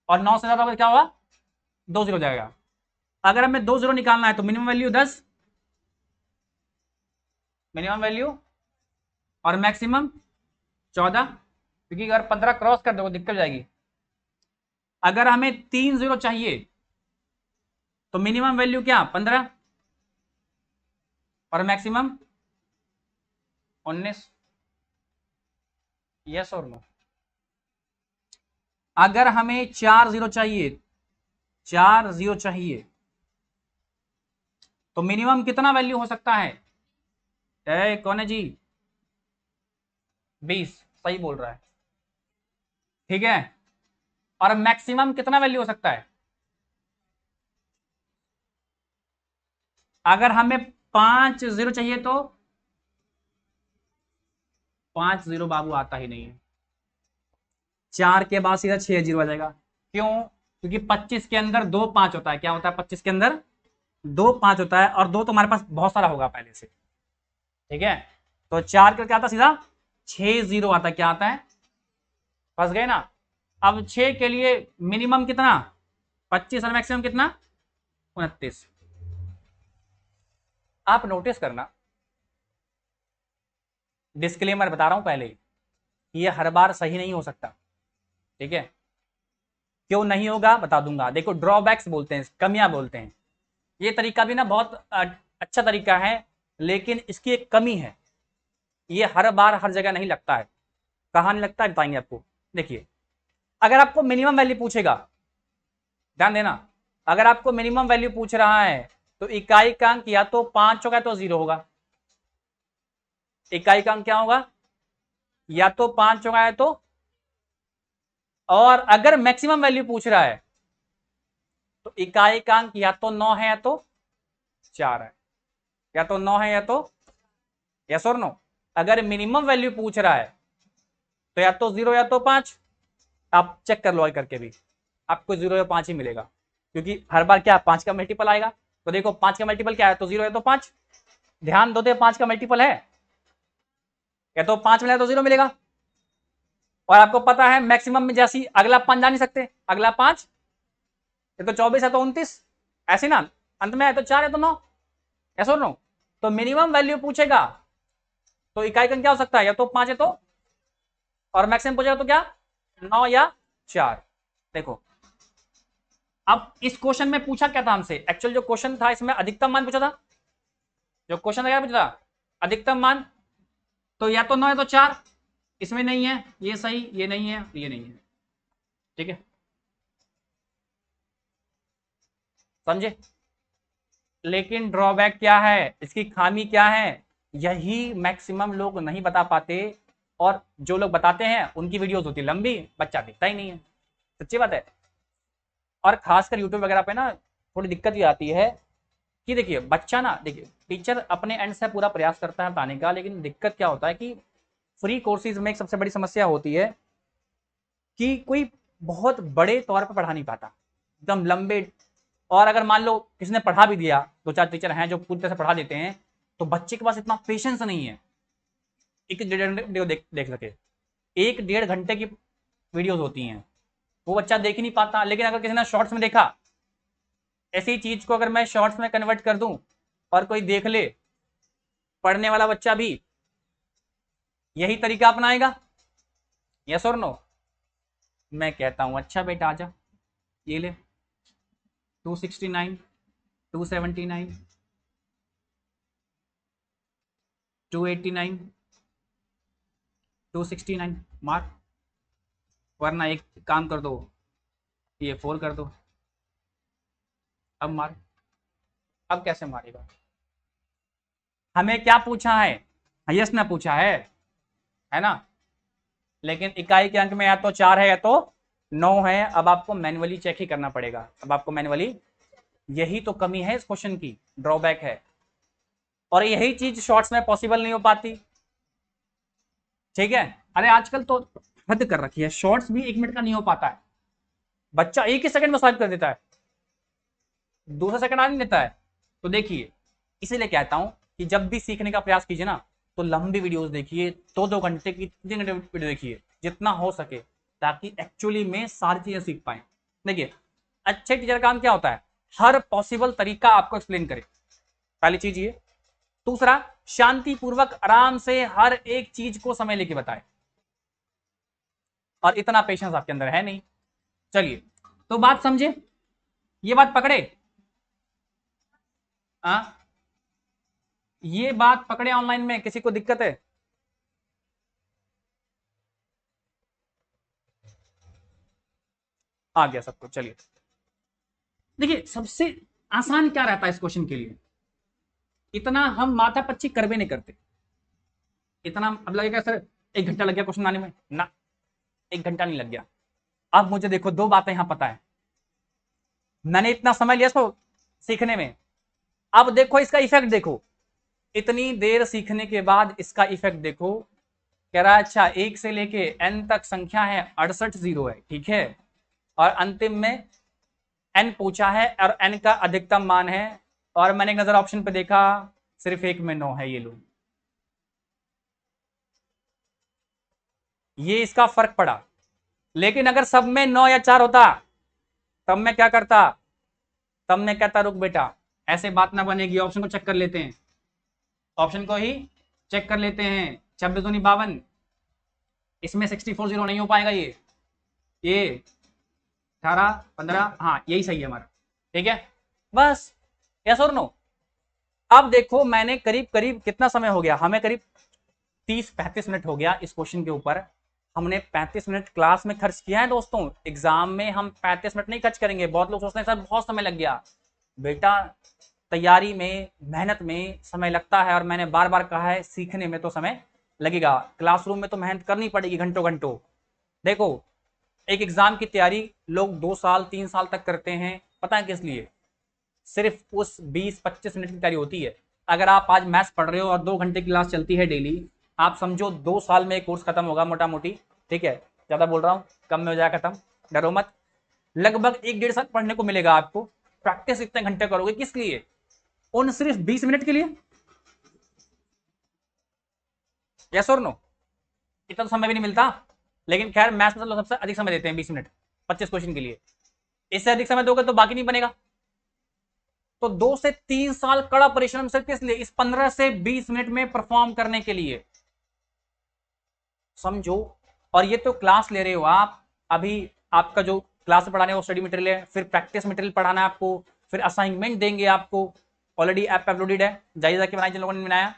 और 9 से ज्यादा होगा तो क्या होगा, 2 0 हो जाएगा। अगर हमें 2 0 निकालना है तो मिनिमम वैल्यू 10, मिनिमम वैल्यू, और मैक्सिमम 14, क्योंकि अगर 15 क्रॉस कर दो दिक्कत हो जाएगी। अगर हमें 3 0 चाहिए तो मिनिमम वैल्यू क्या 15 और मैक्सिमम 19, यस और नो। अगर हमें 4 0 चाहिए, 4 0 चाहिए, तो मिनिमम कितना वैल्यू हो सकता है, कौन है जी, 20, सही बोल रहा है, ठीक है। और मैक्सिमम कितना वैल्यू हो सकता है, अगर हमें 5 0 चाहिए तो 5 0 बाबू आता ही नहीं है, 4 के बाद सीधा 6 0 आ जाएगा। क्यों, क्योंकि 25 के अंदर 2 5 होता है, क्या होता है 25 के अंदर 2 5 होता है, और 2 तो हमारे पास बहुत सारा होगा पहले से, ठीक है। तो 4 का क्या आता है, सीधा 6 0 आता है, क्या आता है, फंस गए ना। अब 6 के लिए मिनिमम कितना 25 और मैक्सिमम कितना 29। आप नोटिस करना, डिस्क्लेमर बता रहा हूं पहले ही, ये हर बार सही नहीं हो सकता, ठीक है। क्यों नहीं होगा बता दूंगा। देखो ड्रॉबैक्स बोलते हैं, कमियां बोलते हैं। ये तरीका भी ना बहुत अच्छा तरीका है, लेकिन इसकी एक कमी है, ये हर बार हर जगह नहीं लगता है। कहां नहीं लगता है बताएंगे आपको। देखिए अगर आपको मिनिमम वैल्यू पूछेगा, ध्यान देना, अगर आपको मिनिमम वैल्यू पूछ रहा है तो इकाई का अंक या तो 5 होगा तो 0 होगा। इकाई का अंक क्या होगा, या तो 5 होगा या तो, और अगर मैक्सिमम वैल्यू पूछ रहा है तो इकाई का अंक या तो 9 है या तो 4 है, या तो 9 है या तो, यस और नो। अगर मिनिमम वैल्यू पूछ रहा है तो या तो 0 या तो 5। आप चेक कर लो करके भी, आपको 0 या 5 ही मिलेगा, क्योंकि हर बार क्या 5 का मल्टीपल आएगा। तो देखो 5 का मल्टीपल क्या है, तो 0 या तो 5। ध्यान दो, 5 का मल्टीपल है, या तो 5 मिलेगा तो 0 मिलेगा, और आपको पता है मैक्सिमम में जैसी अगला 5 जा नहीं सकते, अगला 5 ये तो 24 है तो 29 ऐसे ना, अंत में है तो 4 है तो 9, ऐसा नो। तो मिनिमम वैल्यू पूछेगा तो इकाई का क्या हो सकता है, या तो 5 है तो, और मैक्सिमम पूछेगा तो क्या 9 या 4। देखो अब इस क्वेश्चन में पूछा क्या था हमसे, एक्चुअल जो क्वेश्चन था इसमें अधिकतम मान पूछा था, जो क्वेश्चन था क्या पूछा था अधिकतम मान, तो या तो 9 है तो 4, इसमें नहीं है, ये सही, ये नहीं है, ये नहीं है, ठीक है समझे। लेकिन ड्रॉबैक क्या है, इसकी खामी क्या है, यही मैक्सिमम लोग नहीं बता पाते, और जो लोग बताते हैं उनकी वीडियोस होती लंबी, बच्चा दिखता ही नहीं है, सच्ची बात है। और खासकर यूट्यूब वगैरह पे ना थोड़ी दिक्कत ये आती है कि देखिए बच्चा ना, देखिए टीचर अपने एंड से पूरा प्रयास करता है बताने का, लेकिन दिक्कत क्या होता है कि फ्री कोर्सेज में एक सबसे बड़ी समस्या होती है कि कोई बहुत बड़े तौर पर पढ़ा नहीं पाता, एकदम लंबे। और अगर मान लो किसी ने पढ़ा भी दिया, दो चार टीचर हैं जो पूरी तरह से पढ़ा देते हैं, तो बच्चे के पास इतना पेशेंस नहीं है एक डेढ़ घंटे देख सके, 1-1.5 घंटे की वीडियोस होती हैं, वो बच्चा देख ही नहीं पाता। लेकिन अगर किसी ने शॉर्ट्स में देखा, ऐसी चीज को अगर मैं शॉर्ट्स में कन्वर्ट कर दूं और कोई देख ले, पढ़ने वाला बच्चा भी यही तरीका अपनाएगा, यस और नो। मैं कहता हूं अच्छा बेटा आजा, ये ले 269, 279, 289, 269 मार, वरना एक काम कर दो, ये 4 कर दो, अब मार। अब कैसे मारेगा, हमें क्या पूछा है, हाईएस्ट ने पूछा है ना। लेकिन इकाई के अंक में या तो 4 है या तो 9 है, अब आपको मैन्युअली चेक ही करना पड़ेगा, अब आपको मैन्युअली, यही तो कमी है इस क्वेश्चन की, ड्रॉबैक है, और यही चीज शॉर्ट्स में पॉसिबल नहीं हो पाती, ठीक है। अरे आजकल तो हद कर रखी है, शॉर्ट्स भी 1 मिनट का नहीं हो पाता है, बच्चा एक ही सेकंड में सॉल्व कर देता है, दूसरा सेकंड आ नहीं देता है। तो देखिए इसीलिए कहता हूं कि जब भी सीखने का प्रयास कीजिए ना, तो लंबी वीडियोस देखिए, 2-2 घंटे की, 3 घंटे वीडियो देखिए जितना हो सके, ताकि एक्चुअली में सारी चीजें सीख पाए। देखिए अच्छे टीचर का काम क्या होता है, हर पॉसिबल तरीका आपको एक्सप्लेन करे, पहली चीज ये। दूसरा, शांतिपूर्वक आराम से हर एक चीज को समय लेके बताए, और इतना पेशेंस आपके अंदर है नहीं। चलिए तो बात समझे, ये बात पकड़े, ये बात पकड़े, ऑनलाइन में किसी को दिक्कत है, आ गया सबको। चलिए देखिए सबसे आसान क्या रहता है इस क्वेश्चन के लिए, इतना हम माथा पच्ची कर भी नहीं करते, इतना अब लगेगा सर 1 घंटा लग गया क्वेश्चन आने में, ना 1 घंटा नहीं लग गया। अब मुझे देखो 2 बातें यहां पता है, मैंने इतना समय लिया इसको सीखने में, अब देखो इसका इफेक्ट देखो, इतनी देर सीखने के बाद इसका इफेक्ट देखो। कह रहा है अच्छा 1 से लेके n तक संख्या है, 68 जीरो है, ठीक है, और अंतिम में n पूछा है और n का अधिकतम मान है, और मैंने एक नजर ऑप्शन पे देखा सिर्फ एक में 9 है, ये लो, ये इसका फर्क पड़ा। लेकिन अगर सब में 9 या 4 होता, तब मैं क्या करता, तब मैं कहता रुक बेटा ऐसे बात ना बनेगी, ऑप्शन को चेक कर लेते हैं, ऑप्शन को ही चेक कर लेते हैं। 26 दूनी 52, इसमें 64 जीरो नहीं हो पाएगा, ये 18 15, हाँ यही सही है हमारा, ठीक है बस, यस और नो। अब देखो मैंने करीब करीब कितना समय हो गया, हमें करीब 30-35 मिनट हो गया इस क्वेश्चन के ऊपर, हमने 35 मिनट क्लास में खर्च किया है दोस्तों। एग्जाम में हम 35 मिनट नहीं खर्च करेंगे, बहुत लोग सोचते हैं सर बहुत समय लग गया, बेटा तैयारी में मेहनत में समय लगता है, और मैंने बार बार कहा है सीखने में तो समय लगेगा, क्लासरूम में तो मेहनत करनी पड़ेगी घंटों घंटों। देखो एक एग्जाम की तैयारी लोग 2 साल 3 साल तक करते हैं, पता है किस लिए, सिर्फ उस 20-25 मिनट की तैयारी होती है। अगर आप आज मैथ्स पढ़ रहे हो और 2 घंटे की क्लास चलती है डेली, आप समझो 2 साल में कोर्स खत्म होगा मोटा मोटी, ठीक है, ज्यादा बोल रहा हूँ, कम में हो जाएगा खत्म, डरो मत, लगभग 1-1.5 साल पढ़ने को मिलेगा आपको। प्रैक्टिस इतने घंटे करोगे किस लिए, उन सिर्फ 20 मिनट के लिए, यस और नो, इतना तो समय भी नहीं मिलता। लेकिन खैर मैथ्स में तो सबसे अधिक समय देते हैं 20 मिनट 25 क्वेश्चन के लिए, इससे अधिक समय दोगे तो बाकी नहीं बनेगा। तो 2 से 3 साल कड़ा परिश्रम सिर्फ किस लिए, इस 15 से 20 मिनट में परफॉर्म करने के लिए, समझो। और ये तो क्लास ले रहे हो आप, अभी आपका जो क्लास में पढ़ाने वो स्टडी मटेरियल है, फिर प्रैक्टिस मटेरियल पढ़ाना है आपको, फिर असाइनमेंट देंगे आपको, ऑलरेडी ऐप अपलोडेड है, जाइए जाके बनाइए जिन लोगों ने बनाया।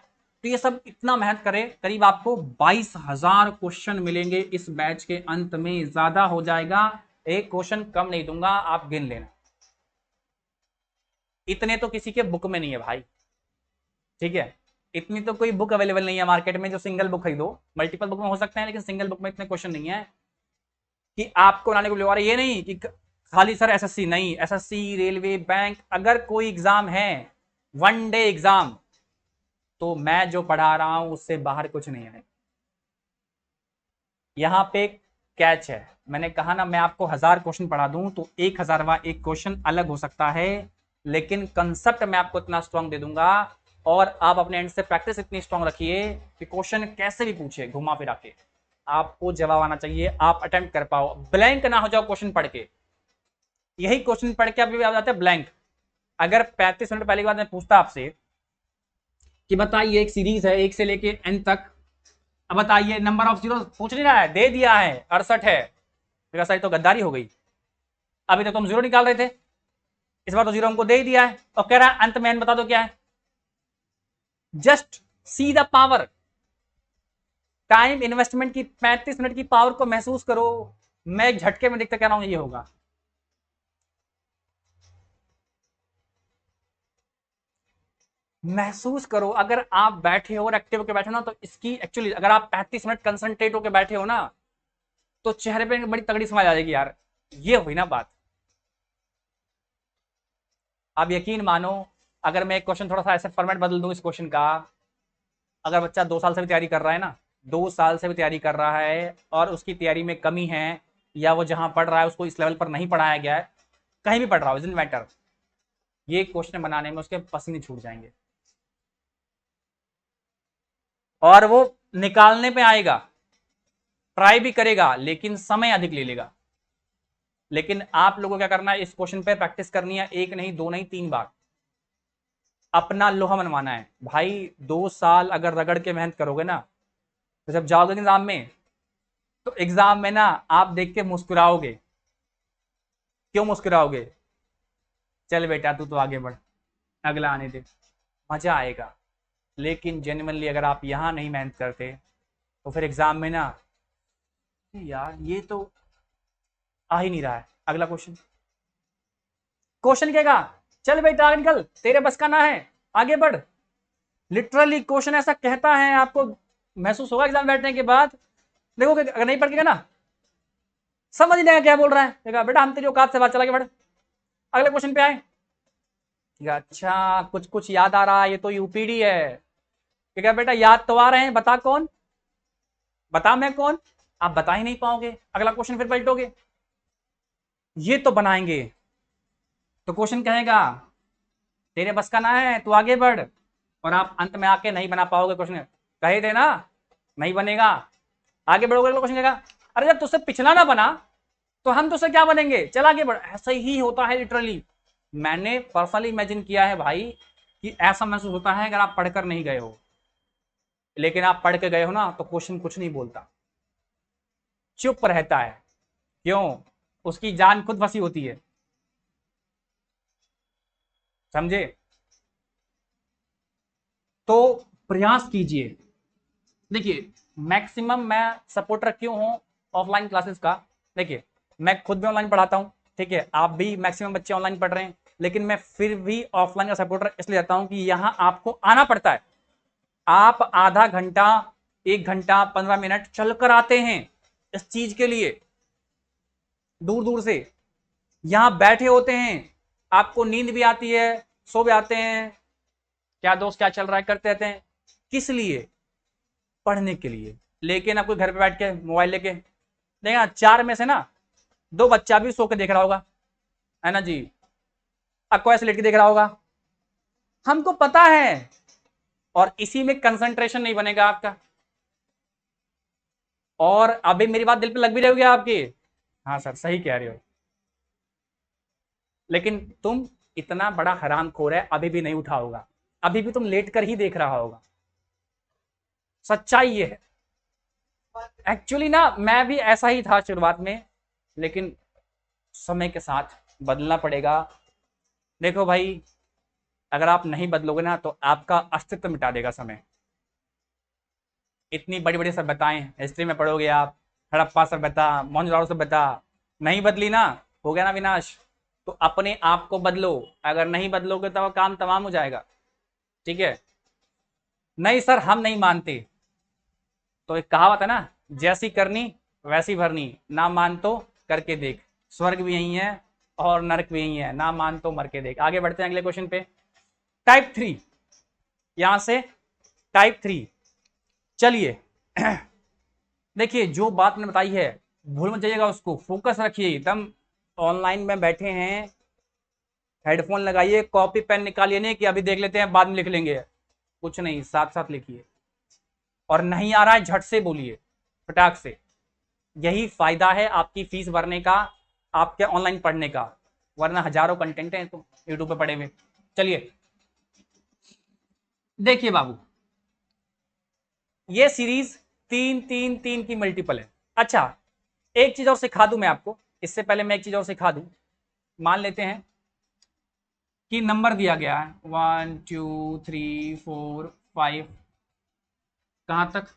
तो ये सब इतना मेहनत करे, करीब आपको 22,000 क्वेश्चन मिलेंगे इस बैच के अंत में, ज्यादा हो जाएगा, एक क्वेश्चन कम नहीं दूंगा, आप गिन लेना। इतने तो किसी के बुक में नहीं है भाई, ठीक है, इतनी तो कोई बुक अवेलेबल नहीं है मार्केट में जो सिंगल बुक खरीदो, मल्टीपल बुक में हो सकते हैं लेकिन सिंगल बुक में इतने क्वेश्चन नहीं है कि आपको बनाने को मिले। ये नहीं कि खाली सर एसएससी, नहीं, एसएससी, रेलवे, बैंक, अगर कोई एग्जाम है, वन डे एग्जाम, तो मैं जो पढ़ा रहा हूं उससे बाहर कुछ नहीं है। यहां पे कैच है, मैंने कहा ना मैं आपको 1000 क्वेश्चन पढ़ा दूं तो 1000वां एक क्वेश्चन अलग हो सकता है, लेकिन कंसेप्ट मैं आपको इतना स्ट्रांग दे दूंगा, और आप अपने एंड से प्रैक्टिस इतनी स्ट्रांग रखिए कि क्वेश्चन कैसे भी पूछे घुमा फिरा के आपको जवाब आना चाहिए, आप अटेम्प्ट कर पाओ, ब्लैंक ना हो जाओ क्वेश्चन पढ़ के। यही क्वेश्चन पढ़ के आप भी आ जाते हैं ब्लैंक। अगर 35 मिनट पहले की बात मैं पूछता आपसे कि बताइए एक सीरीज है 1 से लेके n तक, अब बताइए नंबर ऑफ जीरो, पूछ नहीं रहा है, दे दिया है 68 है, मेरा साइड तो गद्दारी हो गई। अभी तक तो हम जीरो निकाल रहे थे, इस बार तो जीरो हमको दे ही दिया है, और कह रहा है अंत में n बता दो क्या है। Just see the power, time investment की 35 मिनट की पावर को महसूस करो। मैं एक झटके में देखते कह रहा हूं ये होगा। महसूस करो, अगर आप बैठे हो और एक्टिव होकर बैठे हो ना, तो इसकी एक्चुअली अगर आप 35 मिनट कंसंट्रेट होकर बैठे हो ना, तो चेहरे पे बड़ी तगड़ी स्माइल आ जाएगी यार, ये हुई ना बात। आप यकीन मानो, अगर मैं एक क्वेश्चन थोड़ा सा ऐसे फॉर्मेट बदल दूं इस क्वेश्चन का, अगर बच्चा 2 साल से भी तैयारी कर रहा है ना, 2 साल से भी तैयारी कर रहा है और उसकी तैयारी में कमी है, या वो जहां पढ़ रहा है उसको इस लेवल पर नहीं पढ़ाया गया है, कहीं भी पढ़ रहा हो, डजंट मैटर, ये क्वेश्चन बनाने में उसके पसीने छूट जाएंगे, और वो निकालने पे आएगा, ट्राई भी करेगा लेकिन समय अधिक ले लेगा। लेकिन आप लोगों को क्या करना है, इस क्वेश्चन पे प्रैक्टिस करनी है, एक नहीं, दो नहीं, 3 बार, अपना लोहा मनवाना है भाई। 2 साल अगर रगड़ के मेहनत करोगे ना, तो जब जाओगे एग्जाम में, तो एग्जाम में ना आप देख के मुस्कुराओगे। क्यों मुस्कुराओगे, चल बेटा तू तो आगे बढ़, अगला आने दे, मजा आएगा। लेकिन जेन्युइनली अगर आप यहां नहीं मेहनत करते, तो फिर एग्जाम में ना, यार ये तो आ ही नहीं रहा है, अगला क्वेश्चन, क्वेश्चन कहेगा चल बेटा आगे निकल, तेरे बस का ना है, आगे बढ़। लिटरली क्वेश्चन ऐसा कहता है, आपको महसूस होगा एग्जाम बैठने के बाद, देखोगे अगर नहीं पढ़ के ना, समझ नहीं आएगा क्या बोल रहा है, देखा बेटा हम तेरी औकात से बात, चला के बढ़, अगले क्वेश्चन पे आए। अच्छा कुछ कुछ याद आ रहा है, ये तो यूपीडी है, क्या बेटा याद तो आ रहे हैं, बता कौन, बता मैं कौन, आप बता ही नहीं पाओगे, अगला क्वेश्चन फिर पलटोगे, ये तो बनाएंगे। तो क्वेश्चन कहेगा तेरे बस का ना है, तू आगे बढ़, और आप अंत में आके नहीं बना पाओगे क्वेश्चन, कहे देना नहीं बनेगा, आगे बढ़ोगे, क्वेश्चन कहेगा अरे जब तुझसे पिछला ना बना तो हम तुझसे क्या बनेंगे, चल आगे बढ़। ऐसा ही होता है लिटरली, मैंने पर्सनली इमेजिन किया है भाई, कि ऐसा महसूस होता है अगर आप पढ़कर नहीं गए हो, लेकिन आप पढ़ के गए हो ना, तो क्वेश्चन कुछ नहीं बोलता, चुप रहता है, क्यों, उसकी जान खुद फंसी होती है, समझे। तो प्रयास कीजिए, देखिए मैक्सिमम मैं सपोर्टर क्यों हूं ऑफलाइन क्लासेस का, देखिए मैं खुद भी ऑनलाइन पढ़ाता हूं, ठीक है, आप भी मैक्सिमम बच्चे ऑनलाइन पढ़ रहे हैं, लेकिन मैं फिर भी ऑफलाइन का सपोर्टर इसलिए रहता हूं कि यहां आपको आना पड़ता है, आप आधा घंटा, 1 घंटा, 15 मिनट चल कर आते हैं इस चीज के लिए, दूर दूर से यहां बैठे होते हैं, आपको नींद भी आती है, सो भी आते हैं, क्या दोस्त क्या चल रहा है करते रहते हैं, किस लिए, पढ़ने के लिए। लेकिन आपको घर पे बैठ के मोबाइल लेके देखा, 4 में से ना 2 बच्चा भी सो के देख रहा होगा, है ना जी, आपको ऐसे लेट के देख रहा होगा, हमको पता है, और इसी में कंसंट्रेशन नहीं बनेगा आपका। और अभी मेरी बात दिल पे लग भी रही होगी आपकी, हाँ सर सही कह रहे हो, लेकिन तुम इतना बड़ा हरामखोर है अभी भी नहीं उठा होगा, अभी भी तुम लेट कर ही देख रहा होगा, सच्चाई ये है। एक्चुअली ना मैं भी ऐसा ही था शुरुआत में, लेकिन समय के साथ बदलना पड़ेगा। देखो भाई, अगर आप नहीं बदलोगे ना तो आपका अस्तित्व मिटा देगा समय। इतनी बड़ी बड़ी सभ्यताएं हिस्ट्री में पढ़ोगे आप, हड़प्पा सभ्यता, मोहनजोदड़ो सभ्यता, नहीं बदली ना, हो गया ना विनाश। तो अपने आप को बदलो, अगर नहीं बदलोगे तो काम तमाम हो जाएगा। ठीक है, नहीं सर हम नहीं मानते, तो एक कहावत है ना, जैसी करनी वैसी भरनी, ना मान तो करके देख, स्वर्ग भी यही है और नरक भी यही है, ना मान तो मर के देख। आगे बढ़ते हैं अगले क्वेश्चन पे। टाइप 3, यहां से टाइप 3, चलिए देखिए जो बात मैंने बताई है भूल मत जाइएगा, उसको फोकस रखिए एकदम। ऑनलाइन में बैठे हैं, हेडफोन लगाइए, कॉपी पेन निकालिए, नहीं कि अभी देख लेते हैं बाद में लिख लेंगे, कुछ नहीं, साथ साथ लिखिए, और नहीं आ रहा है झट से बोलिए, फटाक से। यही फायदा है आपकी फीस भरने का, आपके ऑनलाइन पढ़ने का, वरना हजारों कंटेंट हैं तो यूट्यूब पे पड़े हुए। चलिए देखिए बाबू, ये सीरीज 3 3 3 की मल्टीपल है। अच्छा, एक चीज और सिखा दूं मैं आपको, इससे पहले मैं एक चीज और सिखा दूं। मान लेते हैं कि नंबर दिया गया है 1 2 3 4 5, कहां तक,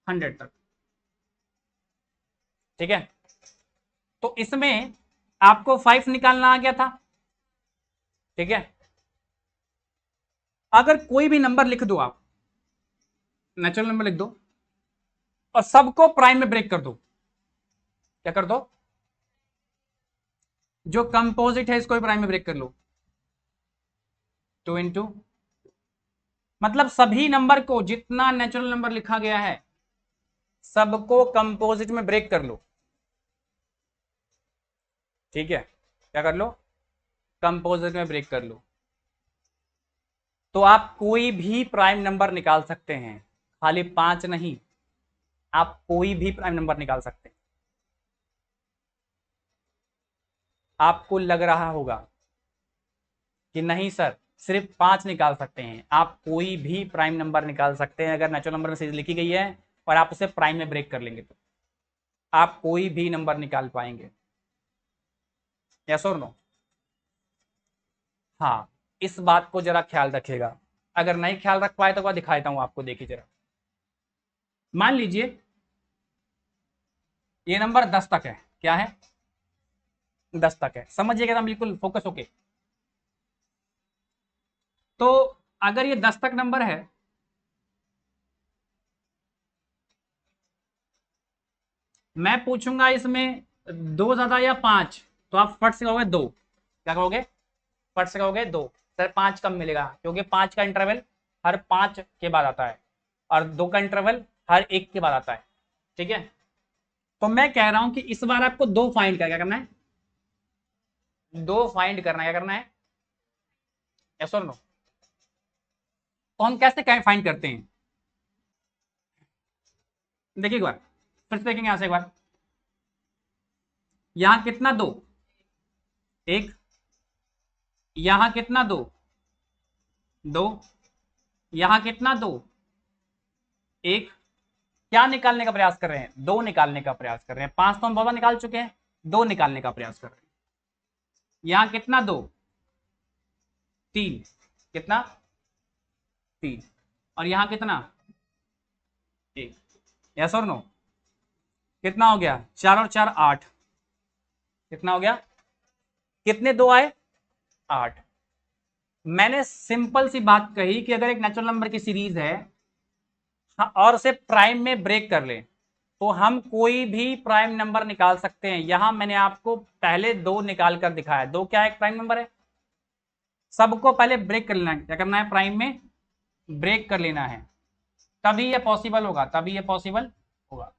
100 तक, ठीक है। तो इसमें आपको 5 निकालना आ गया था, ठीक है। अगर कोई भी नंबर लिख दो आप, नेचुरल नंबर लिख दो, और सबको प्राइम में ब्रेक कर दो, क्या कर दो, जो कंपोजिट है इसको भी प्राइम में ब्रेक कर लो, 2 इंटू, मतलब सभी नंबर को, जितना नेचुरल नंबर लिखा गया है सबको कंपोजिट में ब्रेक कर लो, ठीक है। क्या कर लो, कंपोजिट में ब्रेक कर लो, तो आप कोई भी प्राइम नंबर निकाल सकते हैं, खाली 5 नहीं, आप कोई भी प्राइम नंबर निकाल सकते हैं। आपको लग रहा होगा कि नहीं सर सिर्फ 5 निकाल सकते हैं, आप कोई भी प्राइम नंबर निकाल सकते हैं अगर नेचुरल नंबर में सीरीज लिखी गई है और आप उसे प्राइम में ब्रेक कर लेंगे तो आप कोई भी नंबर निकाल पाएंगे, यस और नो। हाँ, इस बात को जरा ख्याल रखिएगा, अगर नहीं ख्याल रख पाए तो मैं दिखाता हूं आपको, देखिए जरा। मान लीजिए ये नंबर 10 तक है, क्या है, 10 तक है, समझिएगा ना बिल्कुल फोकस होके। तो अगर ये 10 तक नंबर है, मैं पूछूंगा इसमें 2 ज्यादा या 5, तो आप फट से कहोगे 2, क्या कहोगे, फट से कहोगे 2, सर 5 कम मिलेगा, क्योंकि 5 का इंटरवल हर 5 के बाद आता है और 2 का इंटरवल हर 1 के बाद आता है, ठीक है। तो मैं कह रहा हूं कि इस बार आपको 2 फाइंड क्या करना है, 2 फाइंड करना है, क्या करना है, यस और नो। तो हम कैसे फाइंड करते हैं, देखिए एक बार फिर से देखेंगे यहां से एक बार, यहां कितना 2, 1, यहां कितना 2, 2, यहां कितना 2, 1, क्या निकालने का प्रयास कर रहे हैं, 2 निकालने का प्रयास कर रहे हैं, 5 तो हम बहुत निकाल चुके हैं, 2 निकालने का प्रयास कर रहे हैं। यहां कितना 2, 3, कितना 3, और यहां कितना 1, यस और नो। कितना हो गया, 4 और 4 8, कितना हो गया, कितने 2 आए, 8। मैंने सिंपल सी बात कही कि अगर एक नेचुरल नंबर की सीरीज है और उसे प्राइम में ब्रेक कर ले तो हम कोई भी प्राइम नंबर निकाल सकते हैं। यहां मैंने आपको पहले 2 निकाल कर दिखाया, 2 क्या है, एक प्राइम नंबर है, सबको पहले ब्रेक कर लेना है, क्या करना है, प्राइम में ब्रेक कर लेना है, तभी ये पॉसिबल होगा, तभी ये पॉसिबल होगा।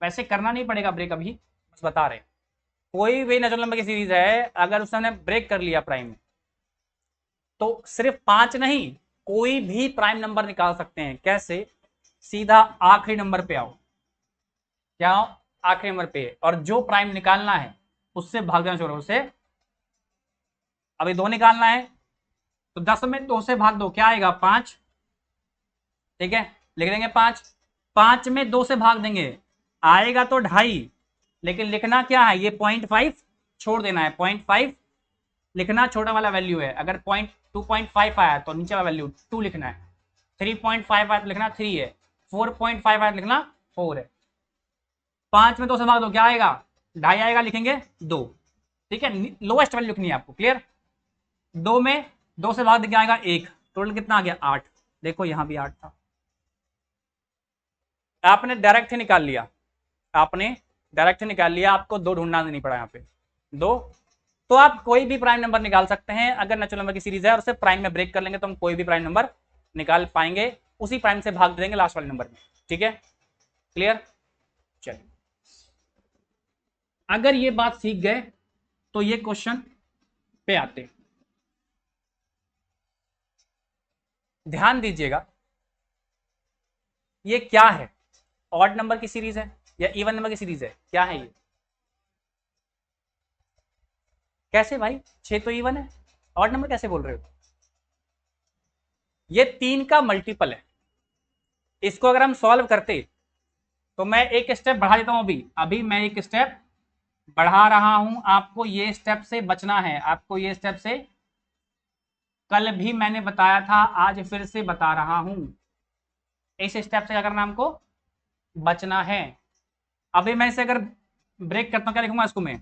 वैसे करना नहीं पड़ेगा ब्रेक अभी, बस बता रहे हैं। कोई भी नेचुरल नंबर की सीरीज है अगर उसने ब्रेक कर लिया प्राइम में तो सिर्फ 5 नहीं, कोई भी प्राइम नंबर निकाल सकते हैं। कैसे, सीधा आखिरी नंबर पे आओ, क्या आओ, आखिरी नंबर पे, और जो प्राइम निकालना है उससे भाग देना छोड़ो, उससे अभी 2 निकालना है तो 10 में 2 से भाग दो, क्या आएगा 5, ठीक है, लिख देंगे 5, 5 में 2 से भाग देंगे आएगा तो 2.5, लेकिन लिखना क्या है, ये 0.5 छोड़ देना है, 0.5 लिखना छोटा वाला वैल्यू है, अगर 2.5 आया तो नीचे वाला वैल्यू 2 लिखना है, 3.5 आया तो लिखना 3 है, 4.5 आया तो लिखना 4 है। 5 में 2 से भाग दो, क्या आएगा 2.5 आएगा, लिखेंगे 2, ठीक है, लोएस्ट वैल्यू लिखनी है आपको, क्लियर। 2 में 2 से भाग दे क्या आएगा 1, टोटल कितना आ गया 8, देखो यहां भी 8 था, आपने डायरेक्ट ही निकाल लिया, आपने डायरेक्ट निकाल लिया, आपको 2 ढूंढना नहीं पड़ा यहाँ पे 2, तो आप कोई भी प्राइम नंबर निकाल सकते हैं, अगर नेचुरल नंबर की सीरीज है और उसे प्राइम में ब्रेक कर लेंगे तो हम कोई भी प्राइम नंबर निकाल पाएंगे, उसी प्राइम से भाग देंगे लास्ट वाले नंबर में, ठीक है, क्लियर। चलिए, अगर ये बात सीख गए तो ये क्वेश्चन पे आते, ध्यान दीजिएगा, ये क्या है, ऑड नंबर की सीरीज है या इवन नंबर की सीरीज है, क्या है ये, कैसे भाई 6 तो इवन है, ऑड नंबर कैसे बोल रहे हो, ये 3 का मल्टीपल है, इसको अगर हम सॉल्व करते तो मैं एक स्टेप बढ़ा देता हूं, अभी मैं एक स्टेप बढ़ा रहा हूं, आपको ये स्टेप से बचना है, आपको ये स्टेप से, कल भी मैंने बताया था आज फिर से बता रहा हूं, इस स्टेप से क्या करना हमको बचना है। अभी मैं इसे अगर ब्रेक करता हूं, क्या लिखूंगा इसको मैं,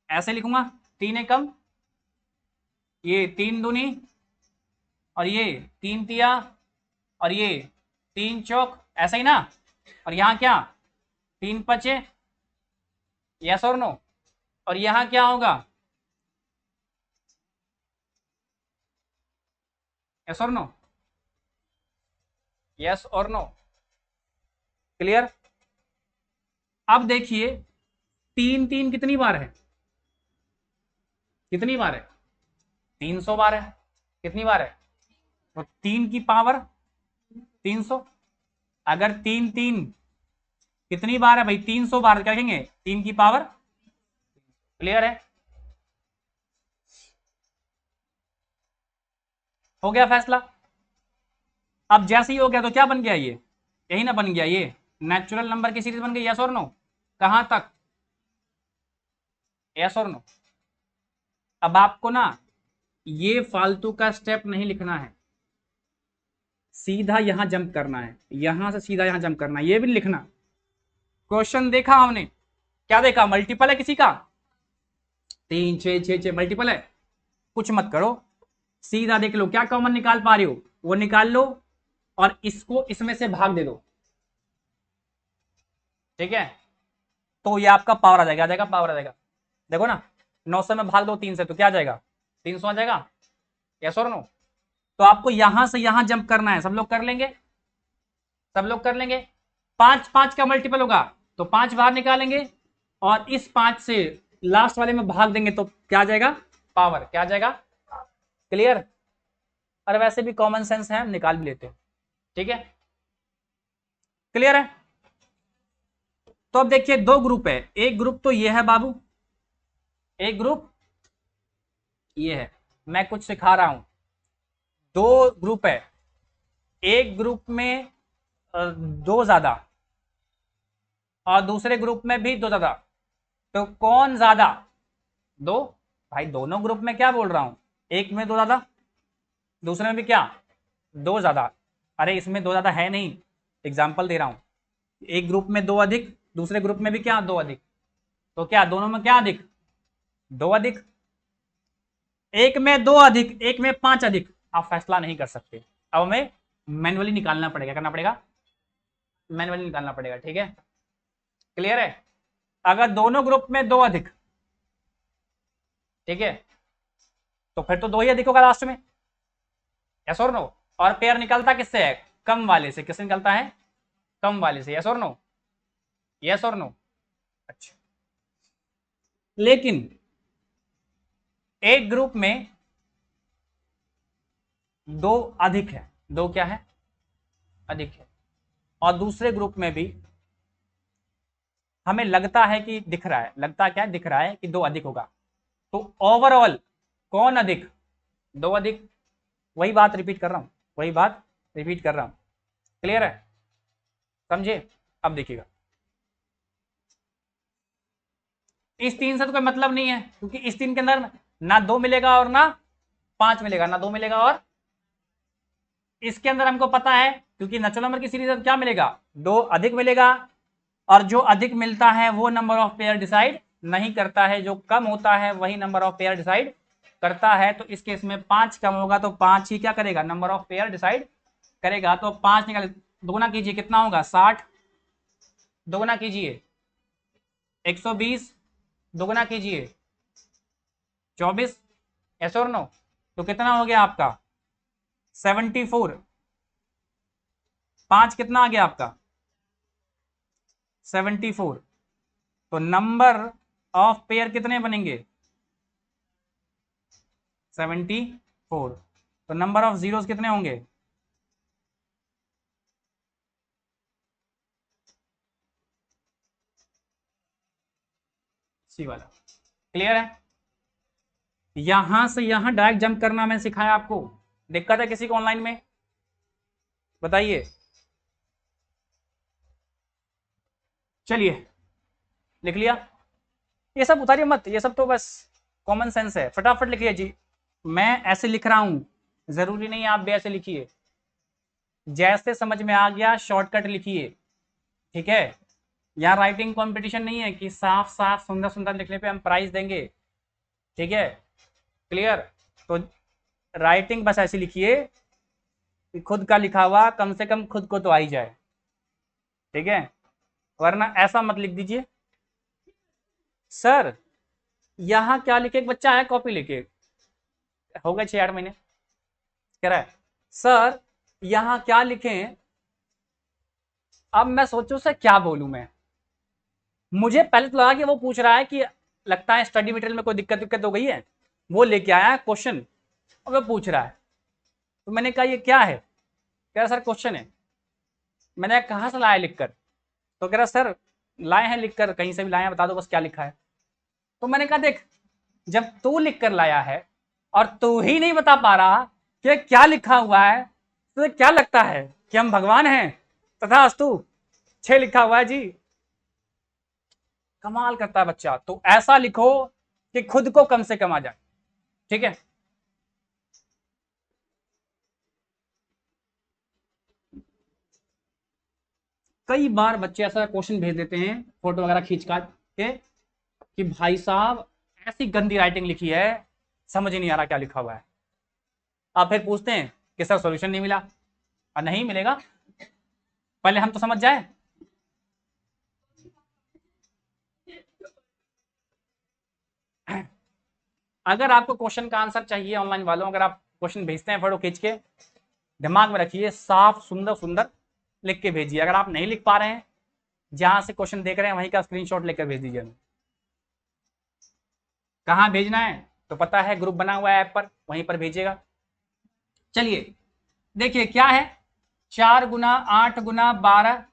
ऐसे लिखूंगा, 3 एकम, ये 3 दूनी, और ये 3 तिया, और ये 3 चौक, ऐसा ही ना, और यहां क्या 3 पचे, यस और नो, और यहां क्या होगा, यस और नो, यस और नो, क्लियर। अब देखिए 3 3 कितनी बार है, कितनी बार है 300 बार है, कितनी बार है, तो 3 की पावर 300, अगर 3 3 कितनी बार है भाई 300 बार, क्या कहेंगे 3 की पावर, क्लियर है, हो गया फैसला। अब जैसे ही हो गया तो क्या बन गया, ये यही ना बन गया, ये नेचुरल नंबर की सीरीज बन गई, यस और नो, कहां तक, यस और नो। अब आपको ना ये फालतू का स्टेप नहीं लिखना है, सीधा यहां जंप करना है, यहां से सीधा यहां जंप करना है, ये भी लिखना। क्वेश्चन देखा हमने, क्या देखा, मल्टीपल है किसी का, 3 6 6 6 मल्टीपल है, कुछ मत करो, सीधा देख लो क्या कॉमन निकाल पा रहे हो वो निकाल लो, और इसको इसमें से भाग दे दो, ठीक है, तो ये आपका पावर आ जाएगा, पावर आ जाएगा, देखो ना 900 में भाग दो 3 से तो क्या आ जाएगा 300 आ जाएगा, यस और नो। तो आपको यहां से यहां जंप करना है, सब लोग कर लेंगे, सब लोग कर लेंगे, 5 5 का मल्टीपल होगा तो 5 बाहर निकालेंगे, और इस 5 से लास्ट वाले में भाग देंगे तो क्या आ जाएगा पावर, क्या आ जाएगा, क्लियर। और वैसे भी कॉमन सेंस है, हम निकाल भी लेते हैं, ठीक है, क्लियर है। तो अब देखिए 2 ग्रुप है, एक ग्रुप तो ये है बाबू, एक ग्रुप ये है, मैं कुछ सिखा रहा हूं, 2 ग्रुप है, एक ग्रुप में 2 ज्यादा और दूसरे ग्रुप में भी 2 ज्यादा, तो कौन ज्यादा, 2, भाई दोनों ग्रुप में क्या बोल रहा हूं, एक में 2 ज्यादा, दूसरे में भी क्या 2 ज्यादा, अरे इसमें 2 ज्यादा है नहीं, एग्जाम्पल दे रहा हूं, एक ग्रुप में 2 अधिक, दूसरे ग्रुप में भी क्या 2 अधिक, तो क्या दोनों में क्या अधिक 2 अधिक, एक में 2 अधिक, एक में 5 अधिक, आप फैसला नहीं कर सकते, अब हमें मैनुअली निकालना पड़ेगा, करना पड़ेगा मैनुअली निकालना पड़ेगा, ठीक है, क्लियर है। अगर दोनों ग्रुप में 2 अधिक, ठीक है, तो फिर तो 2 ही अधिक होगा लास्ट में, यस और नो, और पेयर निकलता किससे है, कम वाले से, किससे निकलता है कम वाले से, यस और नो, यस और नो। अच्छा, लेकिन एक ग्रुप में 2 अधिक है, 2 क्या है अधिक है, और दूसरे ग्रुप में भी हमें लगता है कि दिख रहा है, लगता क्या है, दिख रहा है कि 2 अधिक होगा, तो ओवरऑल कौन अधिक, 2 अधिक। वही बात रिपीट कर रहा हूं, वही बात रिपीट कर रहा हूं, क्लियर है, समझे। अब देखिएगा, इस 3 से तो कोई मतलब नहीं है, क्योंकि इस 3 के अंदर ना 2 मिलेगा और ना 5 मिलेगा, ना 2 मिलेगा, और इसके अंदर हमको पता है, क्योंकि नेचुरल नंबर की सीरीज क्या मिलेगा, 2 अधिक मिलेगा, और जो अधिक मिलता है वो नंबर ऑफ पेयर डिसाइड नहीं करता है, जो कम होता है वही नंबर ऑफ पेयर डिसाइड करता है। तो इस केस में 5 कम होगा तो 5 ही क्या करेगा, नंबर ऑफ पेयर डिसाइड करेगा। तो 5 निकाल, दोगुना कीजिए, कितना होगा 60, दोगुना कीजिए 120, दोगुना कीजिए 24, यस और नो, तो कितना हो गया आपका 74, 5 कितना आ गया आपका 74, तो नंबर ऑफ पेयर कितने बनेंगे 74, तो नंबर ऑफ जीरोस कितने होंगे, सी वाला, क्लियर है। यहां से यहां डायरेक्ट जंप करना मैंने सिखाया आपको, दिक्कत है किसी को ऑनलाइन में, बताइए। चलिए लिख लिया, ये सब उतारिए मत, ये सब तो बस कॉमन सेंस है, फटाफट लिखिए जी। मैं ऐसे लिख रहा हूं, जरूरी नहीं आप भी ऐसे लिखिए, जैसे समझ में आ गया शॉर्टकट लिखिए, ठीक है। यहाँ राइटिंग कंपटीशन नहीं है कि साफ साफ सुंदर सुंदर लिखने पे हम प्राइज देंगे, ठीक है, क्लियर। तो राइटिंग बस ऐसी लिखिए कि खुद का लिखा हुआ कम से कम खुद को तो आ ही जाए, ठीक है, वरना ऐसा मत लिख दीजिए सर यहाँ क्या लिखे, एक बच्चा है कॉपी लेके, हो गए 6-8 महीने, कह रहा है सर यहाँ क्या लिखें। अब मैं सोचूं सर क्या बोलूं मैं, मुझे पहले तो लगा कि वो पूछ रहा है कि लगता है स्टडी मटेरियल में कोई दिक्कत हो गई है, वो लेके आया है क्वेश्चन और वो पूछ रहा है। तो मैंने कहा ये क्या है, कह रहा सर क्वेश्चन है। मैंने कहा से लाया लिखकर, तो कह रहा सर लाए हैं लिखकर, कहीं से भी लाए हैं बता दो बस क्या लिखा है। तो मैंने कहा देख, जब तू लिख कर लाया है और तू ही नहीं बता पा रहा कि क्या लिखा हुआ है, तो क्या लगता है कि हम भगवान हैं, तथास्तु 6 लिखा हुआ है जी। कमाल करता है बच्चा, तो ऐसा लिखो कि खुद को कम से कम आ जाए, ठीक है। कई बार बच्चे ऐसा क्वेश्चन भेज देते हैं फोटो वगैरह खींच काट के कि भाई साहब ऐसी गंदी राइटिंग लिखी है, समझ ही नहीं आ रहा क्या लिखा हुआ है। आप फिर पूछते हैं कि सर सॉल्यूशन नहीं मिला, और नहीं मिलेगा, पहले हम तो समझ जाए। अगर आपको क्वेश्चन का आंसर चाहिए ऑनलाइन वालों, अगर आप क्वेश्चन भेजते हैं फोटो खींच के, दिमाग में रखिए साफ सुंदर सुंदर लिख के भेजिए। अगर आप नहीं लिख पा रहे हैं, जहां से क्वेश्चन देख रहे हैं वहीं का स्क्रीनशॉट लेकर भेज दीजिए। कहाँ भेजना है तो पता है, ग्रुप बना हुआ है ऐप पर, वहीं पर भेजिएगा। चलिए देखिए क्या है, 4 गुना 8 गुना 12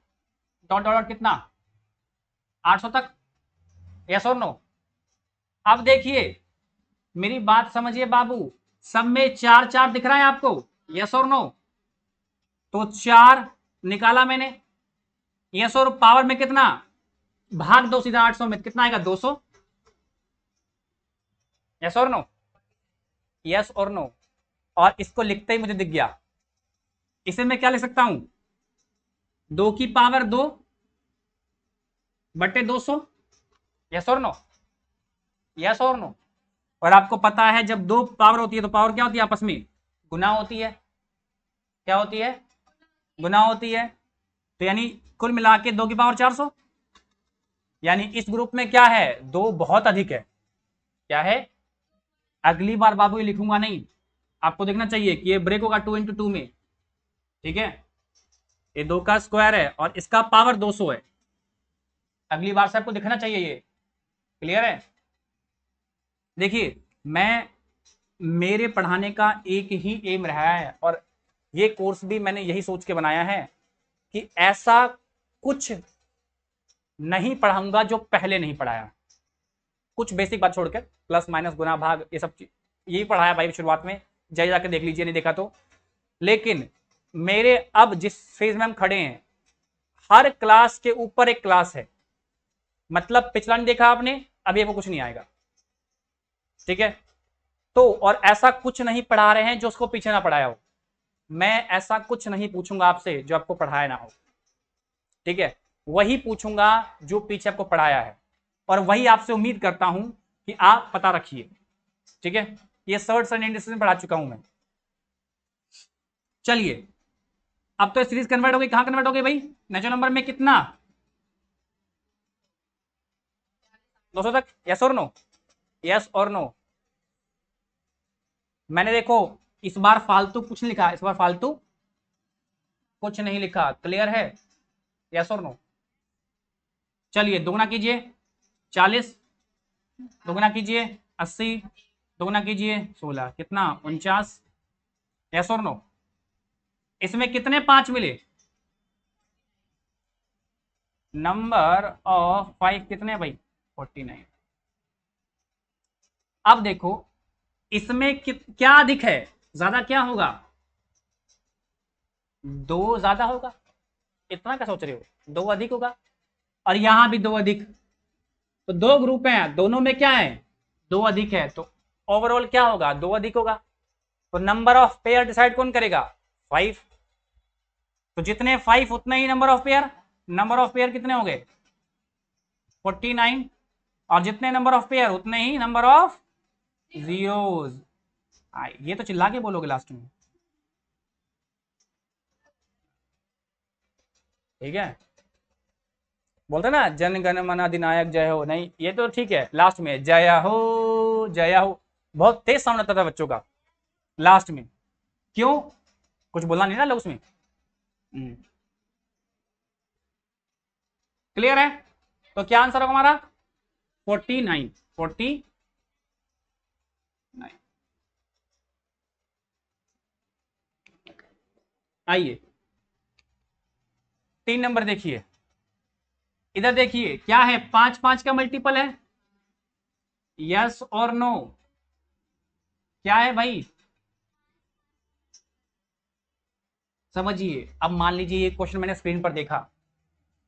डॉट डॉट कितना 800 तक, यस और नो। अब देखिए मेरी बात समझिए बाबू, सब में 4 4 दिख रहा है आपको, यस और नो। तो 4 निकाला मैंने, यस, और पावर में कितना, भाग दो सीधा 800 में, कितना आएगा 200, यस और नो, यस और नो। और इसको लिखते ही मुझे दिख गया, इसे मैं क्या लिख सकता हूं, 2 की पावर 2 बटे 200, यस और नो, यस और नो। और आपको पता है जब 2 पावर होती है तो पावर क्या होती है, आपस में गुना होती है, क्या होती है, गुना होती है। तो यानी कुल मिला के 2 की पावर 400, यानी इस ग्रुप में क्या है, 2 बहुत अधिक है, क्या है। अगली बार बाबू ये लिखूंगा नहीं, आपको देखना चाहिए कि ये ब्रेक होगा 2 इंटू 2 में, ठीक है, ये 2 का स्क्वायर है और इसका पावर 200 है। अगली बार से आपको दिखना चाहिए ये, क्लियर है। देखिए मैं, मेरे पढ़ाने का एक ही एम रहा है, और ये कोर्स भी मैंने यही सोच के बनाया है कि ऐसा कुछ नहीं पढ़ाऊंगा जो पहले नहीं पढ़ाया, कुछ बेसिक बात छोड़कर, प्लस माइनस गुना भाग ये सब यही पढ़ाया भाई शुरुआत में, जाके देख लीजिए नहीं देखा तो। लेकिन मेरे अब जिस फेज में हम खड़े हैं, हर क्लास के ऊपर एक क्लास है, मतलब पिछला नहीं देखा आपने, अभी वो कुछ नहीं आएगा, ठीक है। तो और ऐसा कुछ नहीं पढ़ा रहे हैं जो उसको पीछे ना पढ़ाया हो, मैं ऐसा कुछ नहीं पूछूंगा आपसे जो आपको पढ़ाया ना हो, ठीक है, वही पूछूंगा जो पीछे आपको पढ़ाया है, और वही आपसे उम्मीद करता हूं कि आप पता रखिए, ठीक है। ये सर्ट्स एंड इंडस्ट्रीज में पढ़ा चुका हूं मैं। चलिए, अब तो सीरीज कन्वर्ट हो गई, कहां कन्वर्ट हो गई भाई, नेचुरल नंबर में कितना, 200 तक, यस और नो, यस और नो। मैंने देखो इस बार फालतू कुछ नहीं लिखा, इस बार फालतू कुछ नहीं लिखा, क्लियर है, यस और नो। चलिए दोगुना कीजिए 40, दोगुना कीजिए 80, दोगुना कीजिए 16, कितना 49, यस और नो। इसमें कितने 5 मिले, नंबर ऑफ 5 कितने भाई 49। अब देखो इसमें क्या अधिक है, ज्यादा क्या होगा, 2 ज्यादा होगा, इतना क्या सोच रहे हो, 2 अधिक होगा, और यहां भी 2 अधिक, तो 2 ग्रुप हैं, दोनों में क्या है 2 अधिक है, तो ओवरऑल क्या होगा 2 अधिक होगा। तो नंबर ऑफ पेयर डिसाइड कौन करेगा 5, तो जितने 5 उतने ही number of pair, number of pair कितने हो गए 49, और जितने नंबर ऑफ पेयर उतने ही नंबर ऑफ जीरोज। ये तो चिल्ला के बोलोगे लास्ट में, ठीक है। बोलते ना जन गण मन अधिनायक जय हो, नहीं ये तो ठीक है, लास्ट में जय हो जय हो, बहुत तेज साउंड आता था बच्चों का लास्ट में, क्यों, कुछ बोलना नहीं ना लोग उसमें। क्लियर है, तो क्या आंसर होगा हमारा 49, 49। आइए 3 नंबर देखिए, इधर देखिए क्या है, 5 5 का मल्टीपल है, यस और नो, क्या है भाई समझिए। अब मान लीजिए ये क्वेश्चन मैंने स्क्रीन पर देखा,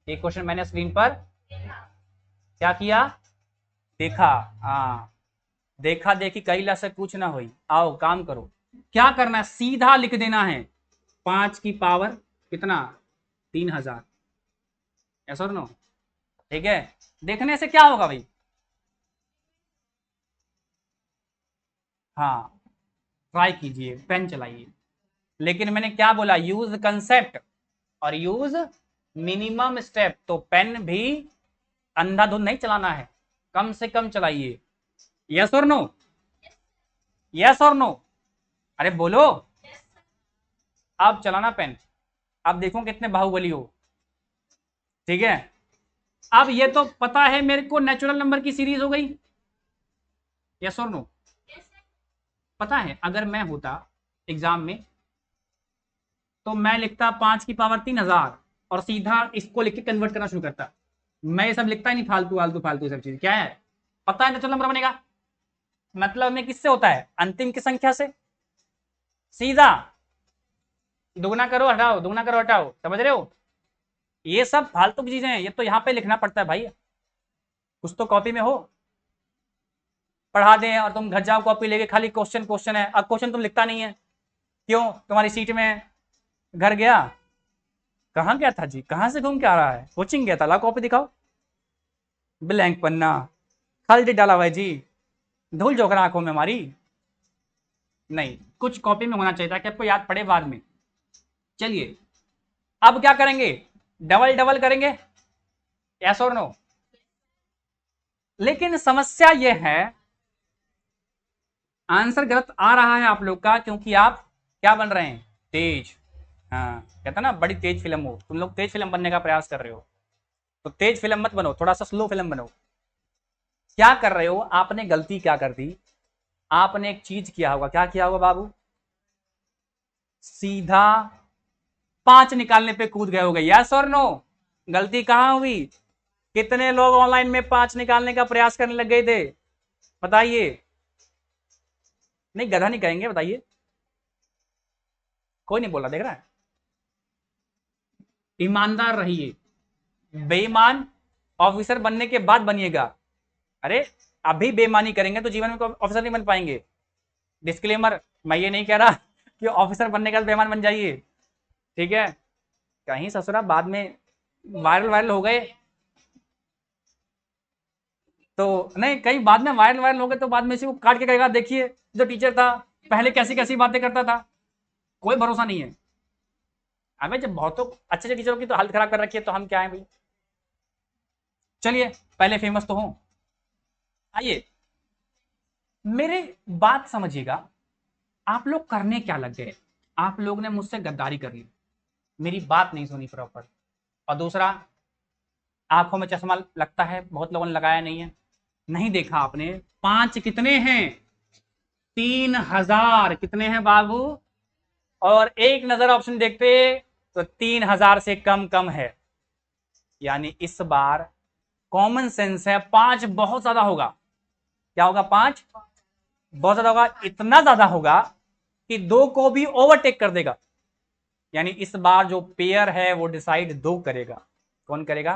एक क्वेश्चन मैंने स्क्रीन पर क्या किया, देखा, हाँ देखा देखी कई ला से कुछ ना हुई, आओ काम करो, क्या करना है सीधा लिख देना है 5 की पावर कितना 3000, यस और नो, ठीक है। देखने से क्या होगा भाई, हाँ ट्राई कीजिए, पेन चलाइए, लेकिन मैंने क्या बोला यूज कंसेप्ट और यूज मिनिमम स्टेप, तो पेन भी अंधाधुंध नहीं चलाना है, कम से कम चलाइए, यस और नो, यस और नो, अरे बोलो, अब चलाना पेन, अब देखो कितने बाहुबली हो, ठीक है। अब ये तो पता है मेरे को नेचुरल नंबर की सीरीज हो गई, यस और नो, पता है अगर मैं होता एग्जाम में तो मैं लिखता 5 की पावर 3000 और सीधा इसको लिख के कन्वर्ट करना शुरू करता, मैं ये सब लिखता ही नहीं फालतू फालतू फालतू सब चीज, क्या है पता है नेचुरल नंबर बनेगा, मतलब में किससे होता है अंतिम की संख्या से, सीधा दुगना करो हटाओ, दुगना करो हटाओ, समझ रहे हो, ये सब फालतू की चीजें हैं, ये तो यहाँ पे लिखना पड़ता है भाई, कुछ तो कॉपी में हो, पढ़ा दें और तुम घर जाओ कॉपी लेके खाली क्वेश्चन क्वेश्चन है, अब क्वेश्चन तुम लिखता नहीं है, क्यों, तुम्हारी सीट में घर गया, कहाँ गया था जी, कहाँ से घूम के आ रहा है, कोचिंग गया था, ला कॉपी दिखाओ, ब्लैंक पन्ना खाली डाला हुआ है जी, धूल जोखरा आंखों में हमारी, नहीं कुछ कॉपी में होना चाहिए ताकि आपको याद पड़े बाद में। चलिए अब क्या करेंगे, डबल डबल करेंगे, यस और नो, लेकिन समस्या यह है आंसर गलत आ रहा है आप लोग का, क्योंकि आप क्या बन रहे हैं तेज, हाँ कहता ना बड़ी तेज फिल्म हो, तुम लोग तेज फिल्म बनने का प्रयास कर रहे हो, तो तेज फिल्म मत बनो, थोड़ा सा स्लो फिल्म बनो। क्या कर रहे हो आपने, गलती क्या कर दी, आपने एक चीज किया होगा, क्या किया होगा बाबू, सीधा 5 निकालने पे कूद गए हो गए, यस और नो? गलती कहां हुई? कितने लोग ऑनलाइन में 5 निकालने का प्रयास करने लग गए थे, बताइए? नहीं, गधा नहीं कहेंगे, बताइए। कोई नहीं बोला, देख रहा है? ईमानदार रहिए, बेईमान ऑफिसर बनने के बाद बनिएगा। अरे अभी बेईमानी करेंगे तो जीवन में ऑफिसर नहीं बन पाएंगे। डिस्क्लेमर, मैं ये नहीं कह रहा कि ऑफिसर बनने का बेईमान बन जाइए, ठीक है? कहीं ससुरा बाद में वायरल वायरल हो गए तो नहीं, कहीं बाद में वायरल वायरल हो गए तो बाद में से वो काट के कहेगा देखिए जो टीचर था पहले कैसी कैसी बातें करता था। कोई भरोसा नहीं है। अबे जब बहुतों अच्छे अच्छे टीचरों की तो हालत खराब कर रखी है तो हम क्या है भाई? चलिए पहले फेमस तो हो। आइए मेरे बात समझिएगा, आप लोग करने क्या लग गए? आप लोग ने मुझसे गद्दारी कर ली, मेरी बात नहीं सुनी प्रॉपर। और दूसरा, आंखों में चश्मा लगता है, बहुत लोगों ने लगाया नहीं है, नहीं देखा आपने। 5 कितने हैं? 3000 कितने हैं बाबू? और एक नजर ऑप्शन देखते तो 3000 से कम कम है, यानी इस बार कॉमन सेंस है 5 बहुत ज्यादा होगा। क्या होगा? 5 बहुत ज्यादा होगा, इतना ज्यादा होगा कि 2 को भी ओवरटेक कर देगा। यानी इस बार जो पेयर है वो डिसाइड 2 करेगा। कौन करेगा?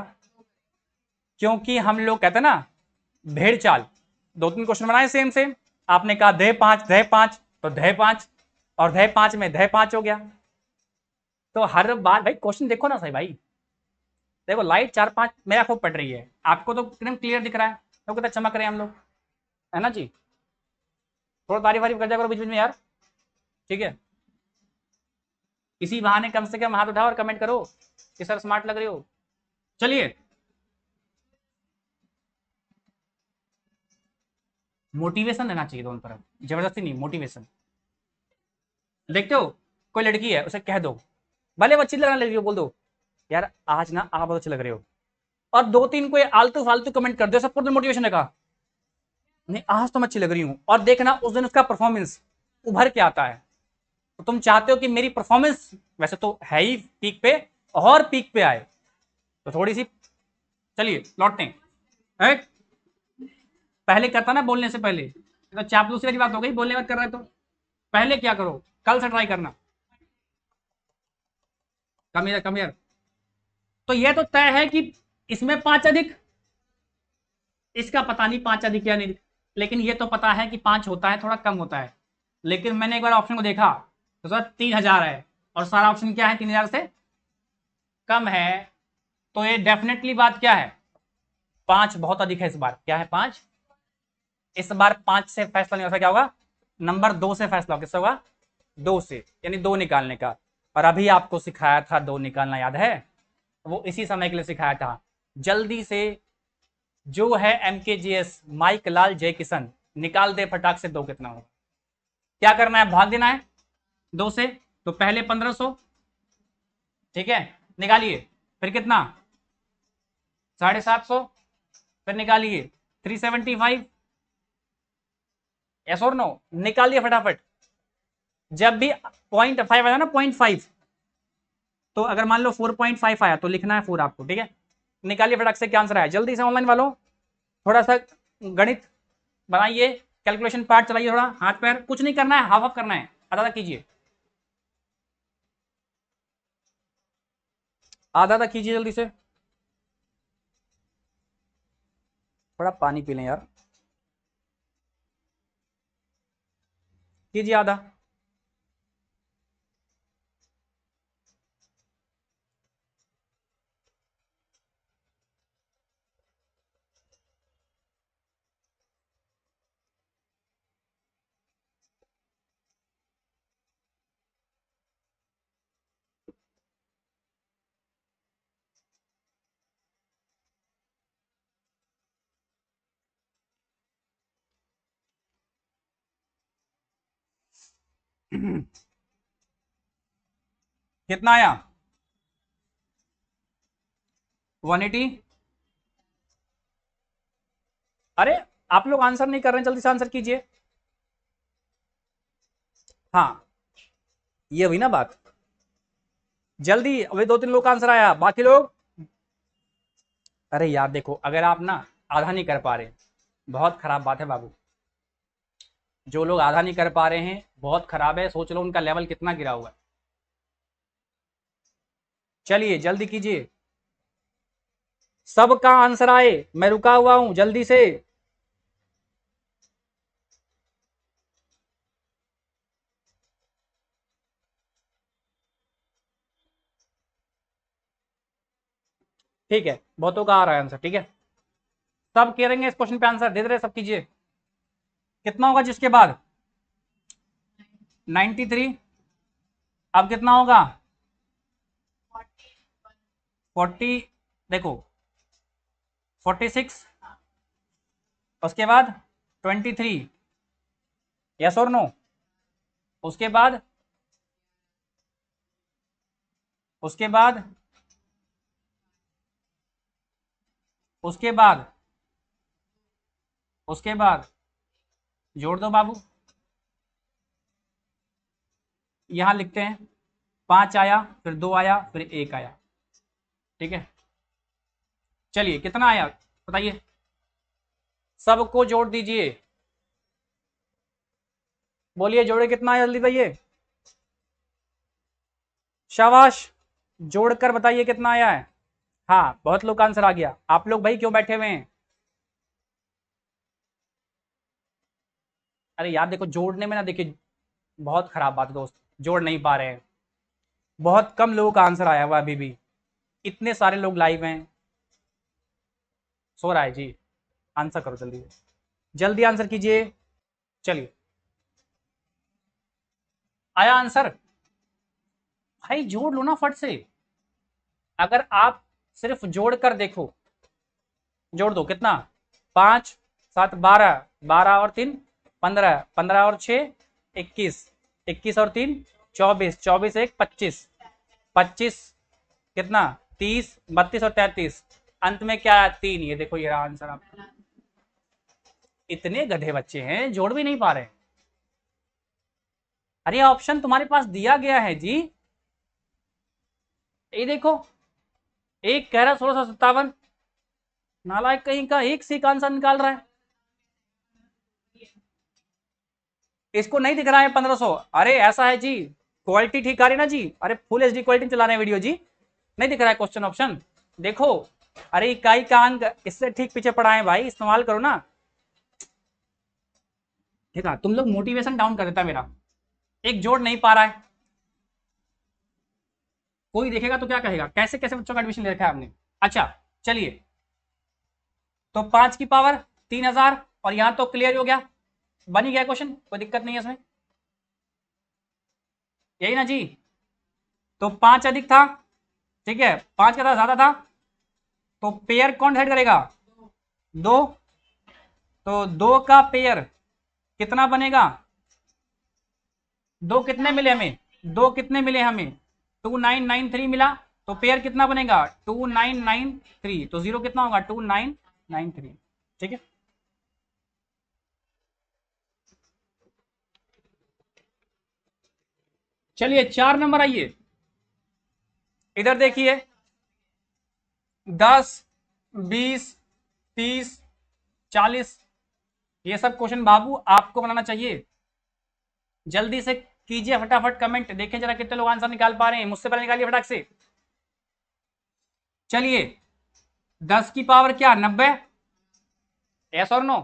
क्योंकि हम लोग कहते हैं ना भेड़ चाल, 2-3 क्वेश्चन बनाए सेम सेम, आपने कहा दे 5 दे 5 तो दे 5 और दे 5 में दे 5 हो गया। तो हर बार भाई क्वेश्चन देखो ना सही भाई, देखो लाइट 4-5 मेरा खूब पड़ रही है, आपको तो एकदम क्लियर दिख रहा है, तो कितना चमक रहे हैं हम लोग, है ना जी? थोड़ा तारीफ वारीफ कर दिया करो बीच बीच में यार, ठीक है? इसी बहाने कम से कम हाथ उठाओ और कमेंट करो कि सर स्मार्ट लग रहे हो। चलिए, मोटिवेशन देना चाहिए दोनों तरफ, जबरदस्ती नहीं, मोटिवेशन। देखते हो कोई लड़की है उसे कह दो, भले वो अच्छी लगने लगी हो, बोल दो यार आज ना आप बहुत अच्छे लग रहे हो, और 2-3 कोई आलतू फालतू कमेंट कर दो, सबको तो मोटिवेशन लगा नहीं आज तो मैं अच्छी लग रही हूं, और देखना उस दिन उसका परफॉर्मेंस उभर के आता है। तो तुम चाहते हो कि मेरी परफॉर्मेंस वैसे तो है ही पीक पे, और पीक पे आए, तो थोड़ी सी। चलिए लौटते हैं। पहले करता ना बोलने से पहले, तो चापलूसी वाली बात हो गई, बोलने मत कर रहे तो पहले क्या करो, कल से ट्राई करना। कम कम यार। तो यह तो तय है कि इसमें 5 अधिक, इसका पता नहीं 5 अधिक या नहीं, लेकिन ये तो पता है कि 5 होता है, थोड़ा कम होता है। लेकिन मैंने एक बार ऑप्शन को देखा तो सर 3000 है, और सारा ऑप्शन क्या है 3000 से कम है, तो ये डेफिनेटली बात क्या है, 5 बहुत अधिक है इस बार। क्या है? 5। इस बार 5 से फैसला नहीं होता, क्या होगा? नंबर 2 से फैसला होगा। किससे होगा? 2 से, यानी 2 निकालने का। और अभी आपको सिखाया था 2 निकालना, याद है? वो इसी समय के लिए सिखाया था। जल्दी से जो है MKGS माइक लाल जय किशन, निकाल दे फटाक से 2 कितना होगा। क्या करना है? भाग देना है 2 से, तो पहले 1500, ठीक है, निकालिए। फिर कितना? 750, फिर निकालिए 375, यस और नो? निकालिए फटाफट। जब भी 0.5 आया ना, 0.5, तो अगर मान लो 4.5 आया तो लिखना है 4 आपको, ठीक है? निकालिए फटाक से क्या आंसर आया, जल्दी से ऑनलाइन वालों थोड़ा सा गणित बनाइए, कैलकुलेशन पार्ट चलाइए, थोड़ा हाथ पैर कुछ नहीं करना है, हाफ हाफ करना है, आधा आधा कीजिए, आधा आधा कीजिए जल्दी से। थोड़ा पानी पी लें यार, कीजिए आधा। कितना आया? 180। अरे आप लोग आंसर नहीं कर रहे हैं, जल्दी से आंसर कीजिए। हाँ, ये हुई ना बात। जल्दी, अभी 2-3 लोग का आंसर आया, बाकी लोग। अरे यार देखो, अगर आप ना आधा नहीं कर पा रहे, बहुत खराब बात है बाबू। जो लोग आधा नहीं कर पा रहे हैं बहुत खराब है, सोच लो उनका लेवल कितना गिरा हुआ है। चलिए जल्दी कीजिए, सबका आंसर आए, मैं रुका हुआ हूं, जल्दी से। ठीक है, बहुतों का आ रहा है आंसर, ठीक है। सब कह रहे हैं इस क्वेश्चन पे आंसर दे दे रहे, सब कीजिए। कितना होगा जिसके बाद 93? अब कितना होगा 40, देखो 46, उसके बाद 23, यस और नो? उसके बाद, उसके बाद, उसके बाद, उसके बाद जोड़ दो बाबू, यहां लिखते हैं 5 आया, फिर 2 आया, फिर 1 आया, ठीक है। चलिए कितना आया बताइए, सबको जोड़ दीजिए, बोलिए जोड़े कितना आया, जल्दी बताइए। शाबाश, जोड़कर बताइए कितना आया है। हाँ, बहुत लोग का आंसर आ गया। आप लोग भाई क्यों बैठे हुए हैं? अरे यार देखो, जोड़ने में ना देखिए बहुत खराब बात है दोस्त, जोड़ नहीं पा रहे हैं। बहुत कम लोगों का आंसर आया हुआ अभी भी, इतने सारे लोग लाइव हैं। सो रहा है जी, आंसर करो जल्दी, जल्दी आंसर कीजिए। चलिए, आया आंसर? भाई जोड़ लो ना फट से। अगर आप सिर्फ जोड़ कर देखो, जोड़ दो कितना, 5 7 12, 12 और 3 15, 15 और 6 21, 21 और 3 24, 24 1 25, 25 कितना 30, 32 और 33, अंत में क्या है 3, ये देखो ये रहा आंसर आपका। इतने गधे बच्चे हैं जोड़ भी नहीं पा रहे। अरे ऑप्शन तुम्हारे पास दिया गया है जी, ये देखो, एक कह रहा 1657, नालायक कहीं का, एक से एक आंसर निकाल रहा है। इसको नहीं दिख रहा है 1500? अरे ऐसा है जी, क्वालिटी ठीक आ रही ना जी, अरे फुल एचडी क्वालिटी चला रहे हैं वीडियो जी, नहीं दिख रहा है क्वेश्चन ऑप्शन, देखो। अरे इकाई का अंक इससे ठीक पीछे पड़ा है भाई, इस्तेमाल करो ना। ठीक है, तुम लोग मोटिवेशन डाउन कर देता मेरा, एक जोड़ नहीं पा रहा है। कोई देखेगा तो क्या कहेगा, कैसे कैसे बच्चों का एडमिशन ले रखा है आपने। अच्छा चलिए, तो 5 की पावर 3000, और यहां तो क्लियर हो गया, बन ही गया क्वेश्चन, कोई दिक्कत नहीं है इसमें, यही ना जी। तो 5 अधिक था, ठीक है, 5 का था ज्यादा था, तो पेयर कौन डिसाइड करेगा, 2, तो 2 का पेयर कितना बनेगा, 2 कितने मिले हमें, 2 कितने मिले हमें, 2993 मिला, तो पेयर कितना बनेगा 2993, तो जीरो कितना होगा 2993, ठीक है। चलिए 4 नंबर आइए, इधर देखिए, 10 20 30 40, ये सब क्वेश्चन बाबू आपको बनाना चाहिए। जल्दी से कीजिए फटाफट कमेंट, देखें जरा कितने लोग आंसर निकाल पा रहे हैं, मुझसे पहले निकालिए फटाक से। चलिए 10 की पावर क्या 90, यस और नो?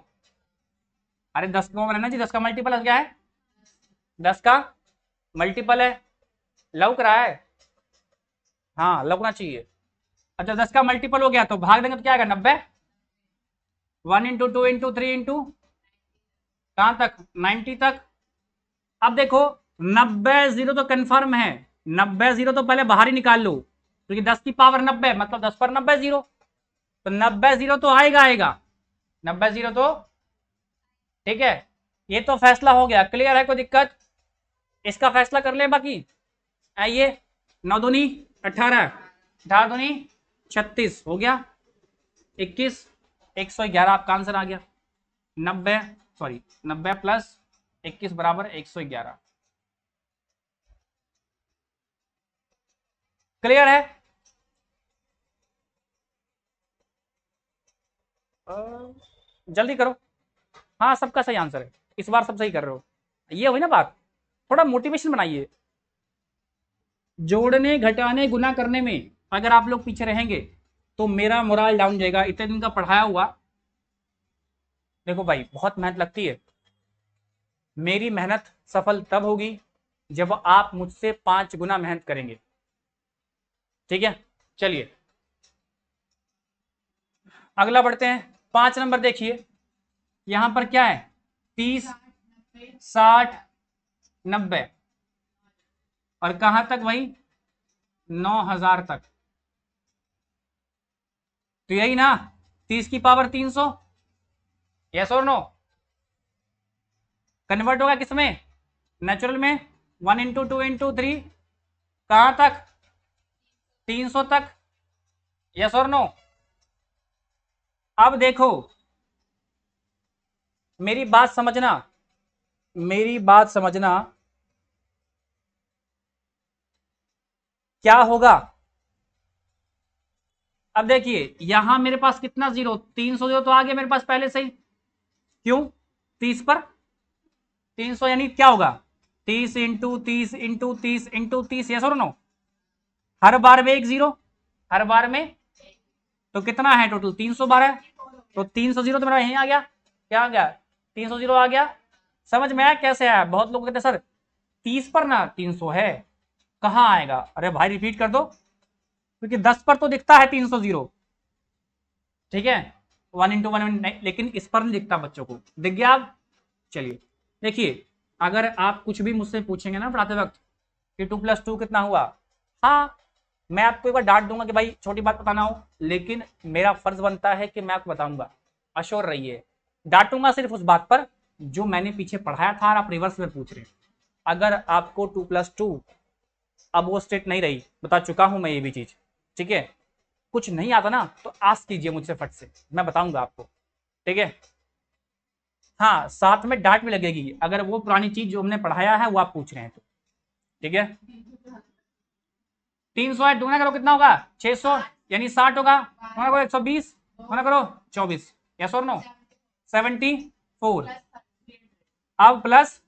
अरे 10 कॉमन है ना जी, 10 का मल्टीपल क्या है, 10 का मल्टीपल है, लौक रहा है, हाँ लौकना चाहिए। अच्छा 10 का मल्टीपल हो गया तो भाग देंगे तो क्या आएगा 90, 1 × 2 × 3 कहां तक 90 तक। अब देखो 90 जीरो तो कंफर्म है, 90 जीरो तो पहले बाहर ही निकाल लो, क्योंकि 10 की पावर 90 मतलब 10 पर 90 जीरो, तो 90 जीरो तो आएगा आएगा, 90 जीरो तो, ठीक है। ये तो फैसला हो गया, क्लियर है, कोई दिक्कत, इसका फैसला कर ले बाकी। आइए, 9 दूनी 18, 18 दूनी 36 हो गया, 21, 111 आपका आंसर आ गया। 90, सॉरी 90 प्लस 21 बराबर 111। क्लियर है? जल्दी करो। हाँ सबका सही आंसर है, इस बार सब सही कर रहे हो। ये हुई ना बात, थोड़ा मोटिवेशन बनाइए। जोड़ने घटाने गुना करने में अगर आप लोग पीछे रहेंगे तो मेरा मोरल डाउन जाएगा। इतने दिन का पढ़ाया हुआ, देखो भाई बहुत मेहनत लगती है। मेरी मेहनत सफल तब होगी जब आप मुझसे 5 गुना मेहनत करेंगे। ठीक है, चलिए अगला बढ़ते हैं। 5 नंबर देखिए, यहां पर क्या है, 30, 60, 90 और कहां तक भाई, 9000 तक। तो यही ना, 30 की पावर 300, यस और नो? कन्वर्ट होगा किसमें, नेचुरल में। 1 इंटू 2 इंटू 3, कहां तक, 300 तक, यस और नो? अब देखो मेरी बात समझना, मेरी बात समझना, क्या होगा। अब देखिए यहां मेरे पास कितना जीरो, 300 जीरो तो आ गया मेरे पास पहले से ही। क्यों, 30 पर 300 यानी क्या होगा, 30 इंटू 30 इंटू 30 इंटू 30, यस और नो? हर बार में एक जीरो, हर बार में, तो कितना है टोटल, 312। तो 300 जीरो तो मेरा यहीं आ गया, क्या आ गया, 300 जीरो आ गया। समझ में आया कैसे आया? बहुत लोग कहते हैं सर 30 पर ना 300 है, कहां आएगा? अरे भाई रिपीट कर दो, क्योंकि 10 पर तो दिखता है 300 जीरो, ठीक है, 1 इंटू 1 नहीं, लेकिन इस पर नहीं दिखता बच्चों को, दिख गया अब? चलिए देखिए, अगर आप कुछ भी मुझसे पूछेंगे ना पढ़ाते वक्त कि 2+2 कितना हुआ, हाँ मैं आपको एक बार डांट दूंगा कि भाई छोटी बात बताना हो, लेकिन मेरा फर्ज बनता है कि मैं आपको बताऊंगा, अश्योर रहिए। डांटूंगा सिर्फ उस बात पर जो मैंने पीछे पढ़ाया था और आप रिवर्स में पूछ रहे हैं। अगर आपको 2+2 अब वो स्टेट नहीं रही, बता चुका हूं मैं ये भी चीज, ठीक है, कुछ नहीं आता ना तो आस्क कीजिए मुझसे फट से, मैं बताऊंगा आपको, ठीक है। हाँ साथ में डांट भी लगेगी अगर वो पुरानी चीज जो हमने पढ़ाया है वो आप पूछ रहे हैं तो, ठीक है। 300 है, गुना करो कितना होगा, 600 यानी 60 होगा, गुना करो 120, गुना करो 24, यस और नो? 74। अब प्लस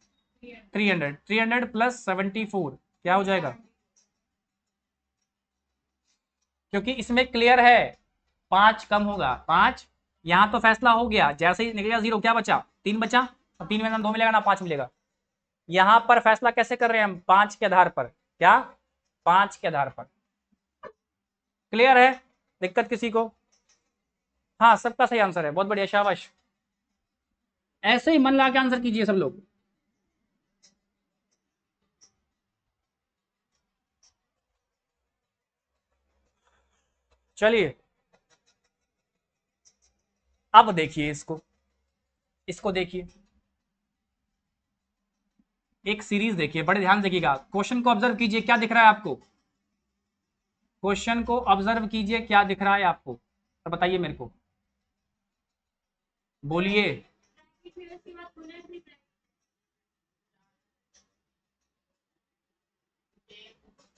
300, 300 प्लस 74 क्या हो जाएगा, क्योंकि इसमें क्लियर है 5 कम होगा, 5 यहां तो फैसला हो गया, जैसे ही निकलेगा जीरो क्या बचा, 3 बचा, और 3 में ना 2 मिलेगा ना 5 मिलेगा। यहां पर फैसला कैसे कर रहे हैं हम, 5 के आधार पर, क्या 5 के आधार पर, क्लियर है, दिक्कत किसी को? हाँ सबका सही आंसर है, बहुत बढ़िया शाबाश। ऐसे ही मन लगा के आंसर कीजिए सब लोग। चलिए अब देखिए इसको, इसको देखिए, एक सीरीज देखिए, बड़े ध्यान से देखिएगा, क्वेश्चन को ऑब्जर्व कीजिए, क्या दिख रहा है आपको, क्वेश्चन को ऑब्जर्व कीजिए क्या दिख रहा है आपको, तो बताइए मेरे को, बोलिए।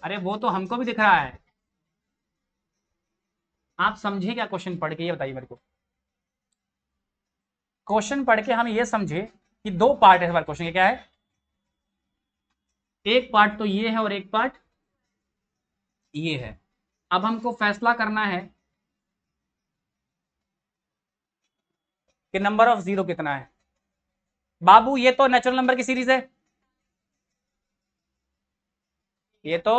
अरे वो तो हमको भी दिख रहा है, आप समझे क्या क्वेश्चन पढ़ के, ये बताइए मेरे को। क्वेश्चन पढ़ के हम ये समझे कि 2 पार्ट है इस बार क्वेश्चन के, क्या है, एक पार्ट तो ये है और एक पार्ट ये है। अब हमको फैसला करना है कि नंबर ऑफ जीरो कितना है। बाबू ये तो नेचुरल नंबर की सीरीज है, ये तो,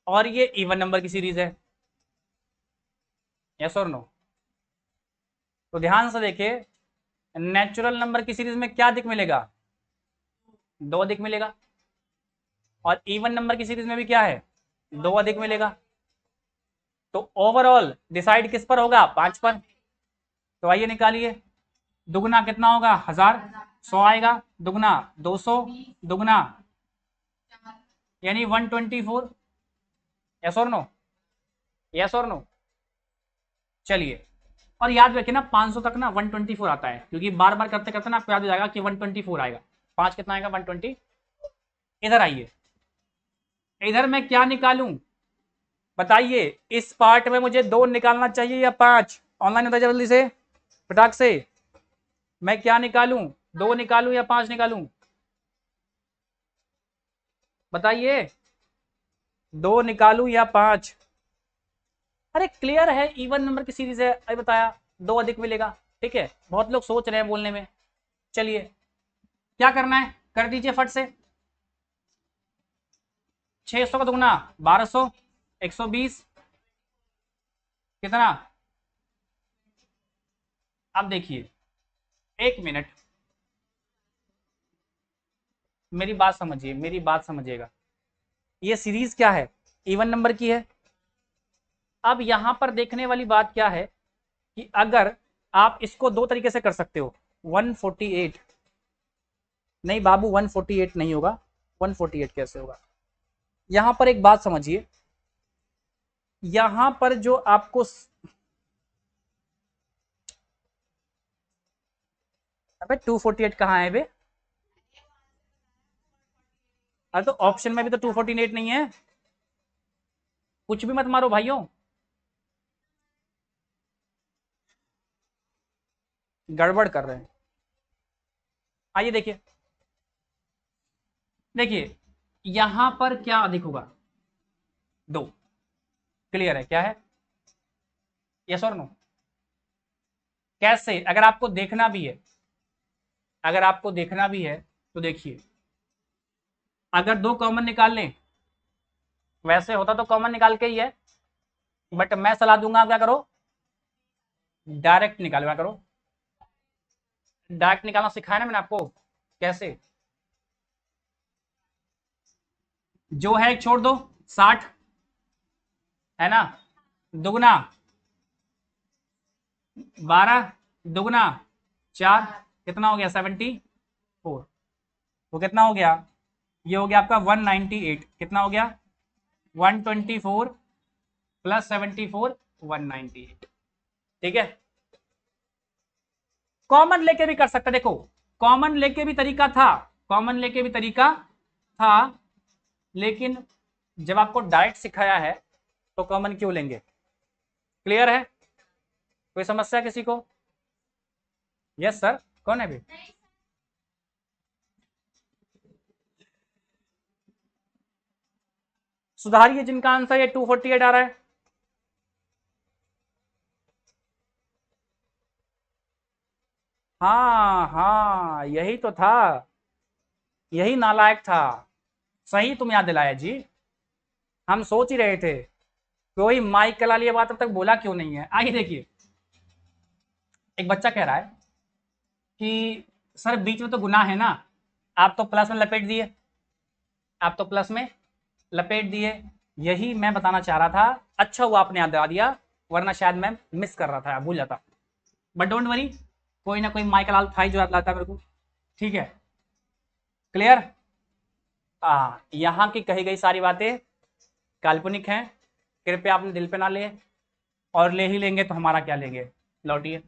और ये इवन नंबर की सीरीज है, यस और नो? तो ध्यान से देखिए, नेचुरल नंबर की सीरीज में क्या दिख मिलेगा, 2 दिख मिलेगा, और इवन नंबर की सीरीज में भी क्या है, 2 अधिक मिलेगा। तो ओवरऑल डिसाइड किस पर होगा, 5 पर। तो आइए निकालिए, दुगना कितना होगा, 1000, 100 आएगा, दुगना 200, दुगना यानी 124, यस और नो, यस और नो? चलिए, और याद रखिए ना 500 तक ना 124 आता है, क्योंकि बार बार करते करते ना आपको याद हो जाएगा कि 124 आएगा। 5 कितना आएगा, 120। इधर आइए, इधर मैं क्या निकालूं, बताइए इस पार्ट में मुझे 2 निकालना चाहिए या 5? ऑनलाइन होता है जल्दी से फटाक से। मैं क्या निकालूं, 2 निकालूं या 5 निकालूं? बताइए 2 निकालूं या 5? अरे क्लियर है, इवन नंबर की सीरीज है, अरे बताया 2 अधिक मिलेगा। ठीक है, बहुत लोग सोच रहे हैं बोलने में। चलिए क्या करना है, कर दीजिए फट से। 600 का दुगना 1200, 120 कितना? अब देखिए 1 मिनट, मेरी बात समझिए, मेरी बात समझिएगा। ये सीरीज क्या है, इवन नंबर की है। अब यहां पर देखने वाली बात क्या है कि अगर आप इसको 2 तरीके से कर सकते हो। 148 नहीं बाबू, 148 नहीं होगा। 148 कैसे होगा? यहां पर एक बात समझिए, यहां पर जो आपको अबे 248 कहाँ है बे? अरे तो ऑप्शन में भी तो 248 नहीं है। कुछ भी मत मारो भाइयों, गड़बड़ कर रहे हैं। आइए देखिए, देखिए यहां पर क्या अधिक होगा? 2। क्लियर है क्या है? यस और नो? कैसे? अगर आपको देखना भी है, अगर आपको देखना भी है तो देखिए, अगर 2 कॉमन निकाल लें, वैसे होता तो कॉमन निकाल के ही है, बट मैं सलाह दूंगा आप क्या करो, डायरेक्ट निकालवा करो। डायरेक्ट निकालना सिखाया ना मैंने आपको, कैसे? जो है एक छोड़ दो, 60 है ना, दुगना 12, दुगना 4, कितना हो गया? 74। वो कितना हो गया? ये हो गया आपका 198। कितना हो गया? 124 प्लस 74, 198। ठीक है, कॉमन लेके भी कर सकते, देखो कॉमन लेके भी तरीका था, कॉमन लेके भी तरीका था, लेकिन जब आपको डायरेक्ट सिखाया है तो कॉमन क्यों लेंगे? क्लियर है? कोई समस्या किसी को? यस सर, कौन है भी? सुधारिए जिनका आंसर ये 248 आ रहा है। हाँ हाँ, यही तो था, यही नालायक था। सही तुम याद दिलाया जी, हम सोच ही रहे थे कोई माइक के लिए बात अब तक बोला क्यों नहीं है। आगे देखिए, एक बच्चा कह रहा है कि सर बीच में तो गुनाह है ना, आप तो प्लस में लपेट दिए, आप तो प्लस में लपेट दिए। यही मैं बताना चाह रहा था, अच्छा हुआ आपने याद दिला दिया, वरना शायद मैं मिस कर रहा था, भूल जाता। बट डोंट वरी, कोई ना कोई माइकल लाल था जो याद लाता मेरे को। ठीक है, क्लियर? हाँ, यहाँ की कही गई सारी बातें काल्पनिक हैं, कृपया अपने दिल पे ना ले, और ले ही लेंगे तो हमारा क्या लेंगे, लौटिए।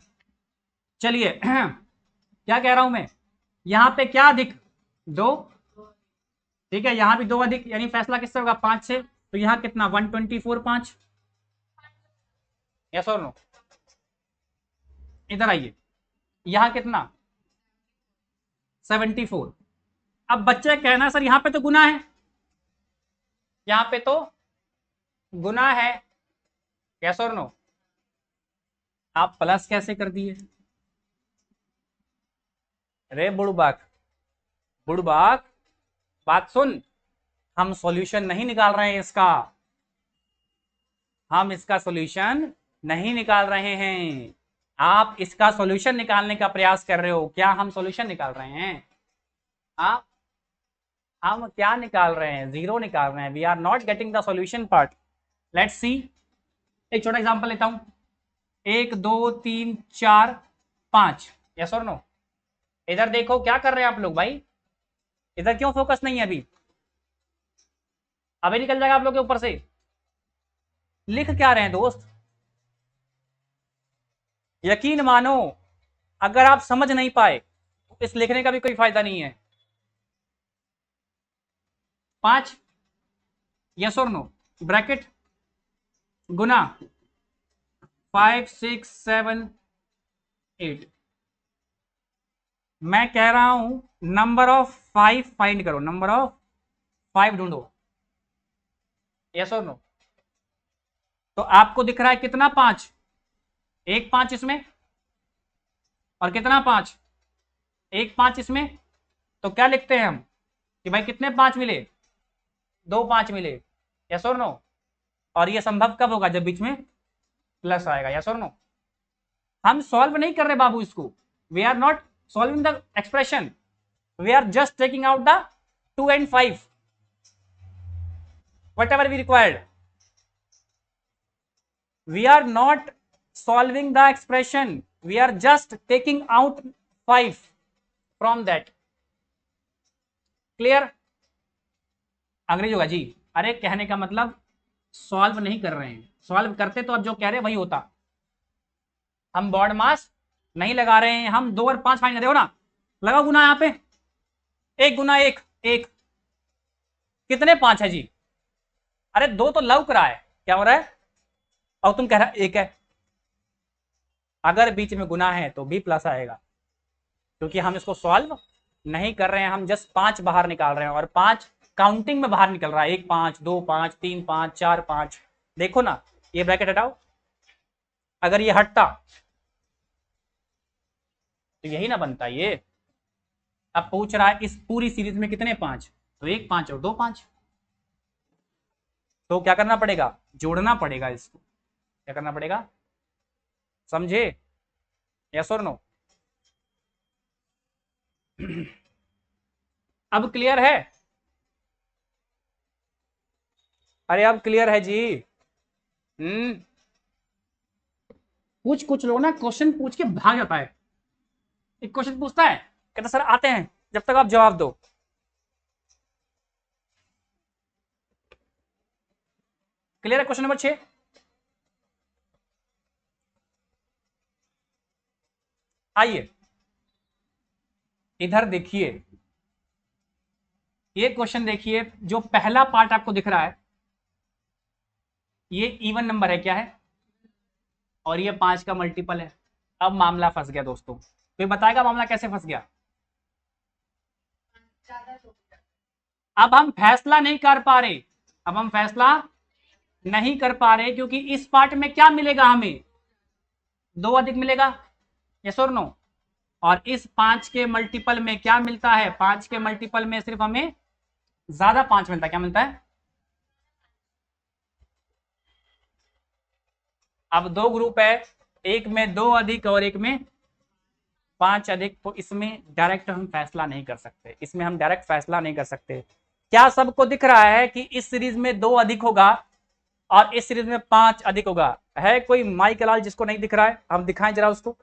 चलिए क्या कह रहा हूं मैं, यहाँ पे क्या अधिक? 2। ठीक है, यहाँ भी 2 अधिक, यानी फैसला किससे होगा? 5 से। तो यहाँ कितना? 124, 5। यस और नो? इधर आइए, यहाँ कितना? 74। अब बच्चे कहना सर यहाँ पे तो गुना है, यहाँ पे तो गुना है, यस और नो? आप प्लस कैसे कर दिए? अरे बुड़बाक, बुड़बाक, बात सुन, हम सॉल्यूशन नहीं निकाल रहे हैं इसका, हम इसका सॉल्यूशन नहीं निकाल रहे हैं। आप इसका सॉल्यूशन निकालने का प्रयास कर रहे हो, क्या हम सॉल्यूशन निकाल रहे हैं? आप, हम क्या निकाल रहे हैं? जीरो निकाल रहे हैं। We are not getting the solution part. Let's see, एक छोटा एग्जांपल लेता हूं। 1 2 3 4 5, यस और नो? इधर देखो क्या कर रहे हैं आप लोग भाई, इधर क्यों फोकस नहीं है अभी? अभी निकल जाएगा आप लोग के ऊपर से। लिख क्या रहे हैं दोस्त? यकीन मानो, अगर आप समझ नहीं पाए तो इस लिखने का भी कोई फायदा नहीं है। 5, यस और नो? ब्रैकेट गुना 5 6 7 8। मैं कह रहा हूं नंबर ऑफ 5 फाइंड करो, नंबर ऑफ 5 ढूंढो, यस और नो। तो आपको दिख रहा है कितना 5, एक 5 इसमें और कितना 5, एक 5 इसमें। तो क्या लिखते हैं हम कि भाई कितने 5 मिले, 2 5 मिले, यस और नो। और ये संभव कब होगा, जब बीच में प्लस आएगा, यस और नो। हम सॉल्व नहीं कर रहे बाबू इसको, we are not solving the expression, we are just taking out the 2 and 5 whatever we required. We are not solving the expression, we are just taking out 5 from that. Clear? अंग्रेजी होगा जी। अरे कहने का मतलब सॉल्व नहीं कर रहे हैं, सॉल्व करते तो अब जो कह रहे हैं वही होता। हम बॉड मास नहीं लगा रहे हैं, हम 2 और 5 फाइंड कर रहे हो ना, लगाओ गुना यहां पे, 1 गुना 1 1, कितने 5 है जी, अरे 2 तो लव करा है, क्या हो रहा है, और तुम कह रहा है 1 है। अगर बीच में गुना है तो भी प्लस आएगा, क्योंकि हम इसको सॉल्व नहीं कर रहे हैं, हम जस्ट 5 बाहर निकाल रहे हैं, और 5 काउंटिंग में बाहर निकल रहा है, 1 5 2 5 3 5 4 5। देखो ना, ये ब्रैकेट हटाओ, अगर ये हटता तो यही ना बनता ये। अब पूछ रहा है इस पूरी सीरीज में कितने 5, तो 1 5 और 2 5। तो क्या करना पड़ेगा, जोड़ना पड़ेगा इसको, क्या करना पड़ेगा, समझे, यस और नो। अब क्लियर है, अरे अब क्लियर है जी। कुछ लोग ना क्वेश्चन पूछ के भाग जाता है, एक क्वेश्चन पूछता है, कहता सर आते हैं, जब तक आप जवाब दो। क्लियर है क्वेश्चन नंबर 6? आइए इधर देखिए, ये क्वेश्चन देखिए, जो पहला पार्ट आपको दिख रहा है ये इवन नंबर है, क्या है, और ये 5 का मल्टीपल है। अब मामला फंस गया दोस्तों, कोई बताएगा मामला कैसे फंस गया। अब हम फैसला नहीं कर पा रहे, अब हम फैसला नहीं कर पा रहे, क्योंकि इस पार्ट में क्या मिलेगा, हमें 2 अधिक मिलेगा, यस और नो। और इस 5 के मल्टीपल में क्या मिलता है, 5 के मल्टीपल में सिर्फ हमें ज्यादा 5 मिलता है, क्या मिलता है। अब 2 ग्रुप है, एक में 2 अधिक और एक में 5 अधिक, तो इसमें डायरेक्ट हम फैसला नहीं कर सकते, इसमें हम डायरेक्ट फैसला नहीं कर सकते। क्या सबको दिख रहा है कि इस सीरीज में 2 अधिक होगा और इस सीरीज में 5 अधिक होगा, है कोई माई कलाल जिसको नहीं दिख रहा है, हम दिखाएं जरा उसको।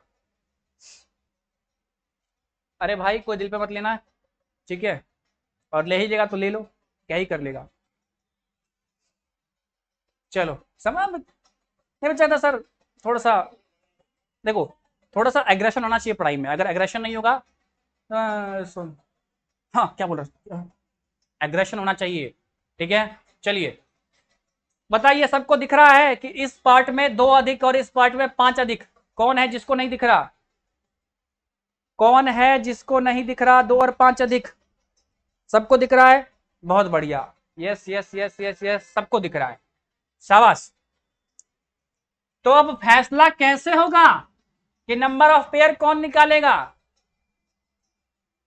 अरे भाई कोई दिल पे मत लेना, ठीक है, और ले ही लेगा तो ले लो, क्या ही कर लेगा। चलो समझ नहीं बचा था सर, थोड़ा सा देखो, थोड़ा सा एग्रेशन होना चाहिए पढ़ाई में, अगर एग्रेशन नहीं होगा हाँ क्या बोल रहा, एग्रेशन होना चाहिए, ठीक है। चलिए बताइए, सबको दिख रहा है कि इस पार्ट में 2 अधिक और इस पार्ट में 5 अधिक, कौन है जिसको नहीं दिख रहा, कौन है जिसको नहीं दिख रहा, 2 और 5 अधिक, सबको दिख रहा है, बहुत बढ़िया, yes yes yes yes yes, सबको दिख रहा है, शाबाश। तो अब फैसला कैसे होगा कि नंबर ऑफ पेयर कौन निकालेगा,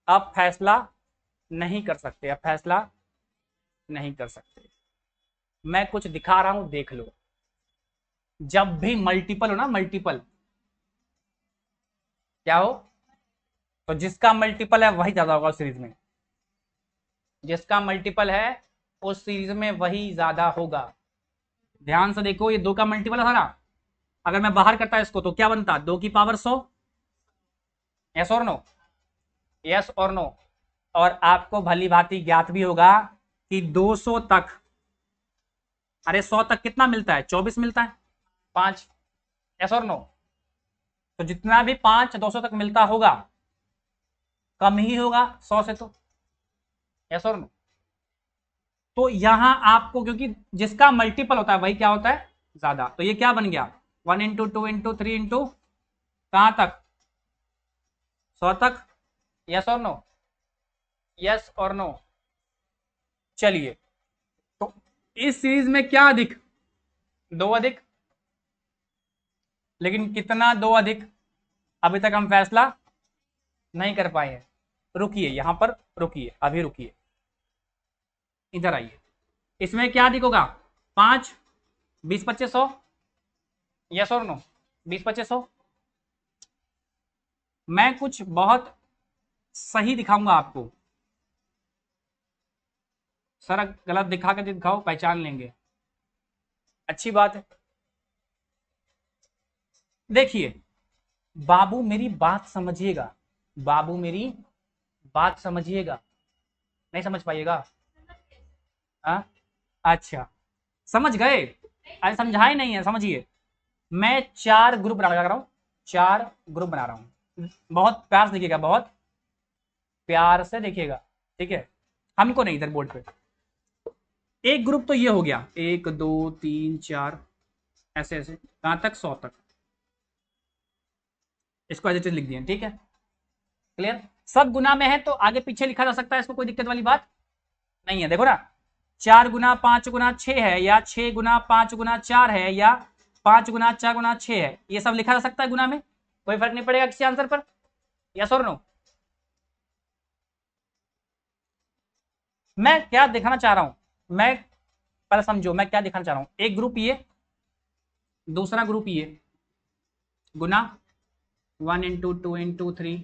अब फैसला नहीं कर सकते, अब फैसला नहीं कर सकते। मैं कुछ दिखा रहा हूं देख लो, जब भी मल्टीपल हो ना, मल्टीपल क्या हो, तो जिसका मल्टीपल है वही ज्यादा होगा उस सीरीज में, जिसका मल्टीपल है उस सीरीज में वही ज्यादा होगा। ध्यान से देखो, ये 2 का मल्टीपल है सारा, अगर मैं बाहर करता इसको तो क्या बनता, 2 की पावर 100, यस और नो, यस और नो। और आपको भली भांति ज्ञात भी होगा कि 200 तक, अरे 100 तक कितना मिलता है, 24 मिलता है, 5, यस और नो। तो जितना भी 5 200 तक मिलता होगा कम ही होगा 100 से, तो यस और नो। तो यहां आपको, क्योंकि जिसका मल्टीपल होता है वही क्या होता है ज्यादा। तो ये क्या बन गया 1 इंटू 2 इंटू 3 इंटू कहां तक 100 तक। यस और नो, यस और नो। चलिए तो इस सीरीज में क्या अधिक, 2 अधिक, लेकिन कितना 2 अधिक अभी तक हम फैसला नहीं कर पाए हैं। रुकिए यहां पर, रुकिए अभी रुकिए, इधर आइए। इसमें क्या अधिक होगा 5 20 25 100, यस और नो 20 25 100। मैं कुछ बहुत सही दिखाऊंगा आपको, सर गलत दिखा कर दिखाओ पहचान लेंगे, अच्छी बात है। देखिए बाबू मेरी बात समझिएगा, बाबू मेरी बात समझिएगा, नहीं समझ पाइएगा। हाँ अच्छा समझ गए, अरे समझाए नहीं है, समझिए। मैं 4 ग्रुप बना रहा हूं, 4 ग्रुप बना रहा हूं, बहुत प्यार से देखिएगा, बहुत प्यार से देखिएगा, ठीक है, हमको नहीं इधर बोर्ड पे। एक ग्रुप तो ये हो गया 1 2 3 4 ऐसे ऐसे कहां तक 100 तक, इसको एज इट इज लिख दिए, ठीक है क्लियर। सब गुना में है तो आगे पीछे लिखा जा सकता है, इसको कोई दिक्कत वाली बात नहीं है। देखो ना 4 गुना 5 गुना 6 है, या 6 गुना 5 गुना 4 है, या 5 गुना 4 गुना 6 है, ये सब लिखा जा सकता है गुना में, कोई फर्क नहीं पड़ेगा किसी आंसर पर, यस और नो। मैं क्या दिखाना चाह रहा हूं, मैं पहले समझो मैं क्या दिखाना चाह रहा हूं। एक ग्रुप ये, दूसरा ग्रुप ये, गुना 1 इंटू 2 इंटू 3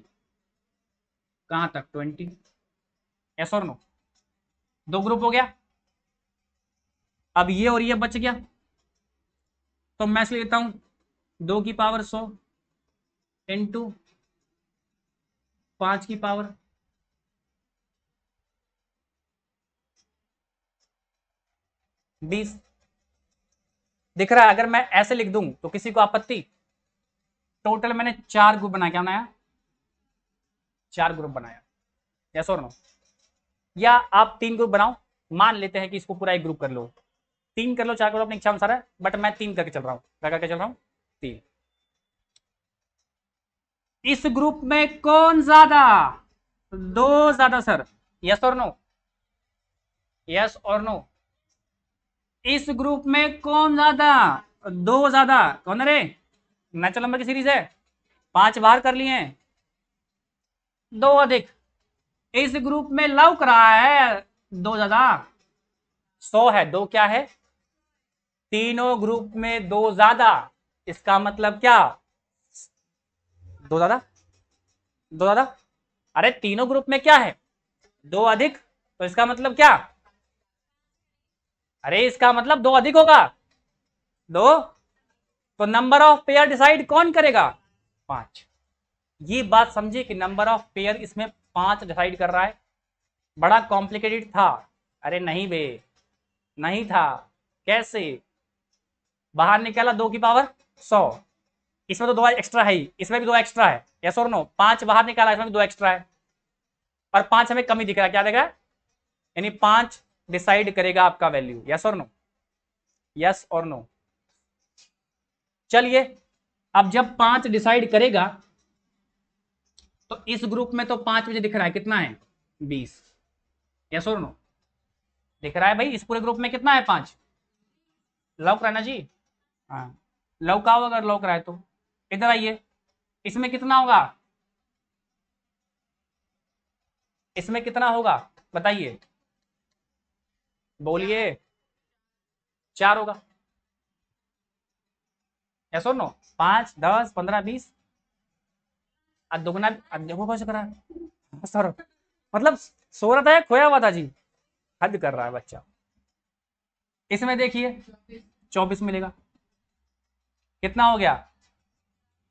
कहां तक 20, यस और नो। 2 ग्रुप हो गया। अब ये और ये बच गया, तो मैं इसलिए लेता हूं 2 की पावर 100 इंटू 5 की पावर 20। दिख रहा है, अगर मैं ऐसे लिख दूं तो किसी को आपत्ति। टोटल मैंने 4 ग्रुप बनाया, क्या बनाया 4 ग्रुप बनाया, यस और नो। या आप 3 ग्रुप बनाओ, मान लेते हैं कि इसको पूरा एक ग्रुप कर लो, 3 कर लो 4 कर लो अपनी इच्छा अनुसार है, बट मैं 3 करके चल रहा हूं, क्या करके चल रहा हूं 3। इस ग्रुप में कौन ज्यादा, 2 ज्यादा सर, यस और नो, यस और नो। इस ग्रुप में कौन ज्यादा, 2 ज्यादा, कौन है रे, नेचुरल नंबर की सीरीज है, 5 बाहर कर लिए हैं, 2 अधिक। इस ग्रुप में लौक रहा है 2 ज्यादा, 100 है, 2 क्या है, तीनों ग्रुप में 2 ज्यादा, इसका मतलब क्या 2 ज्यादा, 2 ज्यादा। अरे तीनों ग्रुप में क्या है 2 अधिक, तो इसका मतलब क्या, अरे इसका मतलब 2 अधिक होगा 2। तो नंबर ऑफ पेयर डिसाइड कौन करेगा 5। ये बात समझिए कि नंबर ऑफ पेयर इसमें 5 डिसाइड कर रहा है। बड़ा कॉम्प्लिकेटेड था, अरे नहीं बे, नहीं था, कैसे बाहर निकाला 2 की पावर 100, इसमें तो 2 एक्स्ट्रा है ही, इसमें भी 2 एक्स्ट्रा है, यस और नो। 5 बाहर निकाला, इसमें भी 2 एक्स्ट्रा है, और 5 हमें कमी दिख रहा है, क्या देगा, यानी 5 डिसाइड करेगा आपका वैल्यू, यस और नो, यस और नो। चलिए अब जब 5 डिसाइड करेगा तो इस ग्रुप में तो 5 मुझे दिख रहा है, कितना है 20, यस और नो। दिख रहा है भाई, इस पूरे ग्रुप में कितना है 5, लौक रहा है ना जी, हाँ लौका होगा, अगर लौक रहा है तो इधर आइए, इसमें कितना होगा, इसमें कितना होगा बताइए, बोलिए 4 होगा, यस और नो। 5 10 15 20, दुगना देखो कैसे करा सर, मतलब सो रहा था या खोया हुआ था जी, हद कर रहा है बच्चा। इसमें देखिए 24 मिलेगा, कितना हो गया